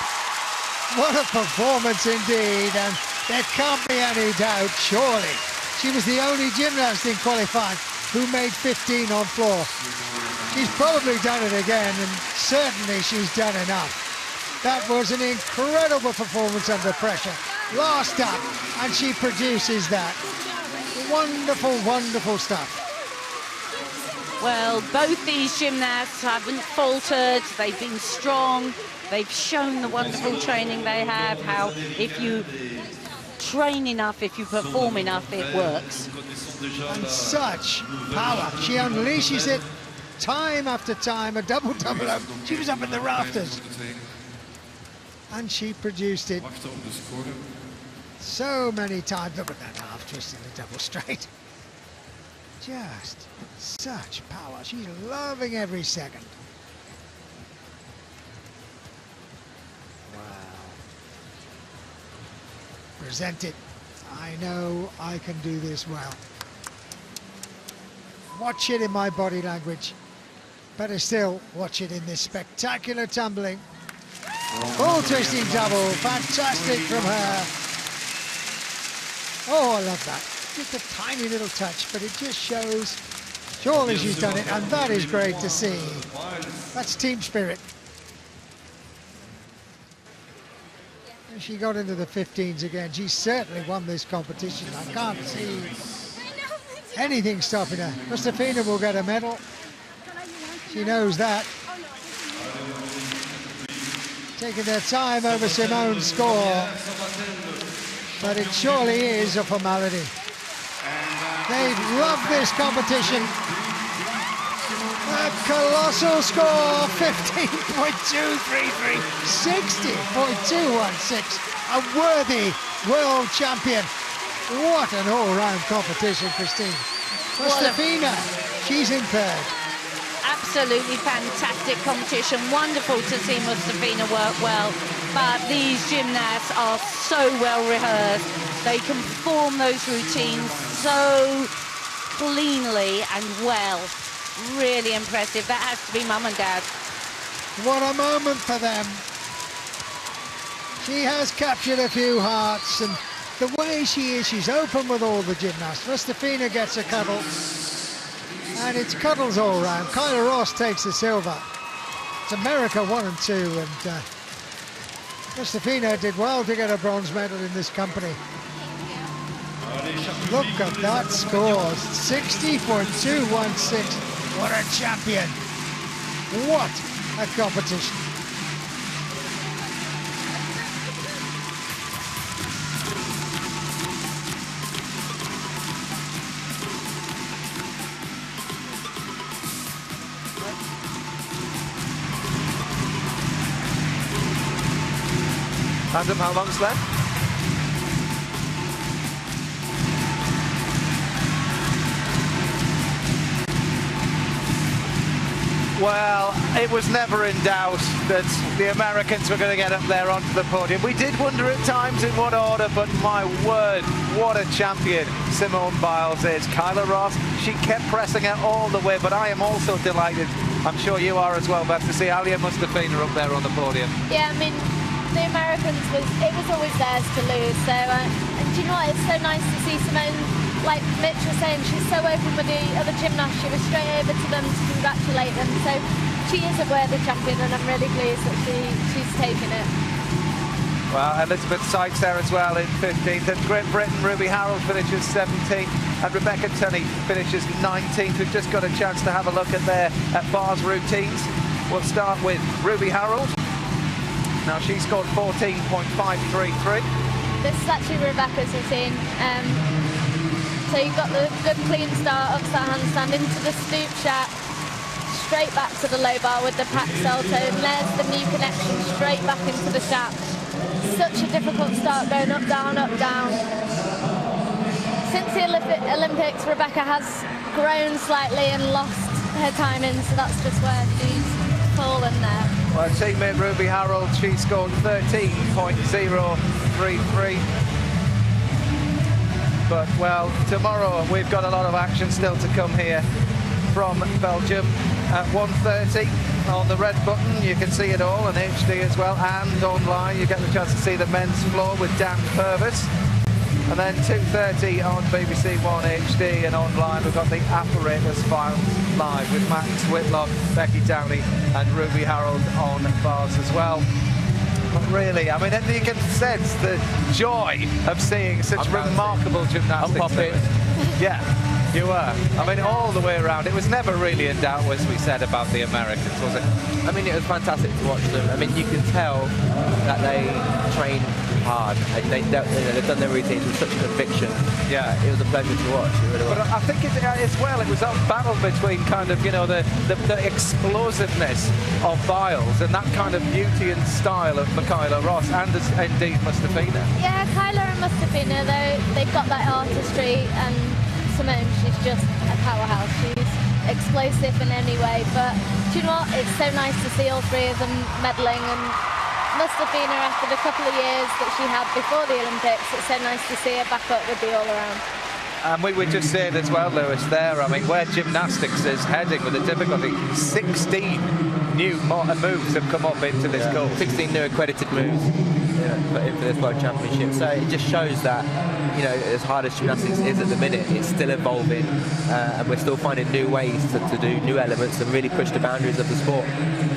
What a performance indeed, and there can't be any doubt, surely. She was the only gymnast in qualifying who made 15 on floor. She's probably done it again, and certainly she's done enough. That was an incredible performance under pressure. Last up, and she produces that. Wonderful, wonderful stuff. Well, both these gymnasts haven't faltered. They've been strong. They've shown the wonderful training they have, how if you train enough, if you perform enough, it works. And such power. She unleashes it time after time, a double. She was up in the rafters. And she produced it so many times. Look at that half twist in the double straight. Just such power. She's loving every second. Wow. Present it. I know I can do this well. Watch it in my body language. Better still, watch it in this spectacular tumbling. Full twisting double. Fantastic from her. Oh, I love that. Just a tiny little touch, but it just shows surely she's done it, and that is great to see. That's team spirit. And she got into the 15s again. She certainly won this competition. I can't see anything stopping her. Mustafina will get a medal. She knows that. Taking their time over Simone's score. But it surely is a formality. They love this competition. A colossal score, 15.233, 60.216. A worthy world champion. What an all-round competition, Christine. Mustafina, she's in third. Absolutely fantastic competition. Wonderful to see Mustafina work well. But these gymnasts are so well rehearsed. They can perform those routines so cleanly and well. Really impressive. That has to be mum and dad. What a moment for them. She has captured a few hearts, and the way she is, she's open with all the gymnasts. Mustafina gets a cuddle, and it's cuddles all round. Kyla Ross takes the silver. It's America 1 and 2, and Mustafina did well to get a bronze medal in this company. Look at that score, 60.216. What a champion. What a competition. Adam, how long's left? Well, it was never in doubt that the Americans were going to get up there onto the podium. We did wonder at times in what order, but my word, what a champion Simone Biles is. Kyla Ross, she kept pressing it all the way, but I am also delighted, I'm sure you are as well, Beth, to see Alia Mustafina up there on the podium. Yeah, I mean, the Americans, it was always theirs to lose, so and do you know what, it's so nice to see Simone, like Mitch was saying, she's so open with the other gymnasts. She was straight over to them to congratulate them, so she is a worthy champion, and I'm really pleased that she's taken it. Well, Elizabeth Sykes there as well in 15th, and Great Britain, Ruby Harold finishes 17th, and Rebecca Tunney finishes 19th. We've just got a chance to have a look at their bars routines. We'll start with Ruby Harold. Now she scored 14.533. This is actually Rebecca's routine. So you've got the good clean start, upside handstand into the stoop shot, straight back to the low bar with the pack salto, and there's the new connection straight back into the shot. Such a difficult start going up, down, up, down. Since the Olympics, Rebecca has grown slightly and lost her timing, so that's just where she's fallen there. Well, teammate Ruby Harold, she scored 13.033. But, well, tomorrow we've got a lot of action still to come here from Belgium at 1:30 on the red button. You can see it all on HD as well, and online you get the chance to see the men's floor with Dan Purvis. And then 2:30 on BBC One HD, and online we've got the apparatus finals live with Max Whitlock, Becky Downey and Ruby Harold on bars as well. But really, I mean, you can sense the joy of seeing such remarkable gymnastics. Yeah, you were. I mean, all the way around. It was never really in doubt, as we said, about the Americans, was it? I mean, it was fantastic to watch them. I mean, you can tell that they train hard, and they've done their routines with such conviction. Yeah, it was a pleasure to watch. It really was. But I think as well, it was that battle between kind of, the explosiveness of Biles and that kind of beauty and style of Michaela Ross and indeed Mustafina. Yeah, Kyla and Mustafina, they've got that artistry, and Simone, she's just a powerhouse. She's explosive in any way, but do you know what? It's so nice to see all three of them medaling, and Mustafina, after the couple of years that she had before the Olympics, it's so nice to see her back up with the all-around. And we were just saying as well, Lewis, there, I mean, where gymnastics is heading with the difficulty, 16 new moves have come up into this course. 16 new accredited moves put in for this World Championship. So it just shows that, as hard as gymnastics is at the minute, it's still evolving, and we're still finding new ways to do new elements and really push the boundaries of the sport.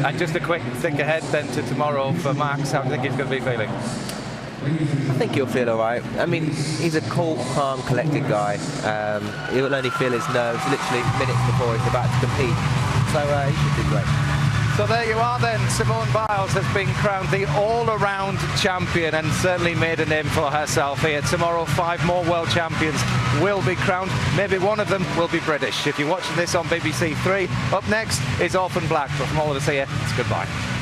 And just a quick think ahead then to tomorrow for Max, how do you think he's going to be feeling? I think he'll feel all right. I mean, he's a cool, calm, collected guy. He'll only feel his nerves literally minutes before he's about to compete. So he should do great. So there you are then. Simone Biles has been crowned the all-around champion and certainly made a name for herself here. Tomorrow, 5 more world champions will be crowned. Maybe one of them will be British. If you're watching this on BBC 3, up next is Orphan Black. But from all of us here, it's goodbye.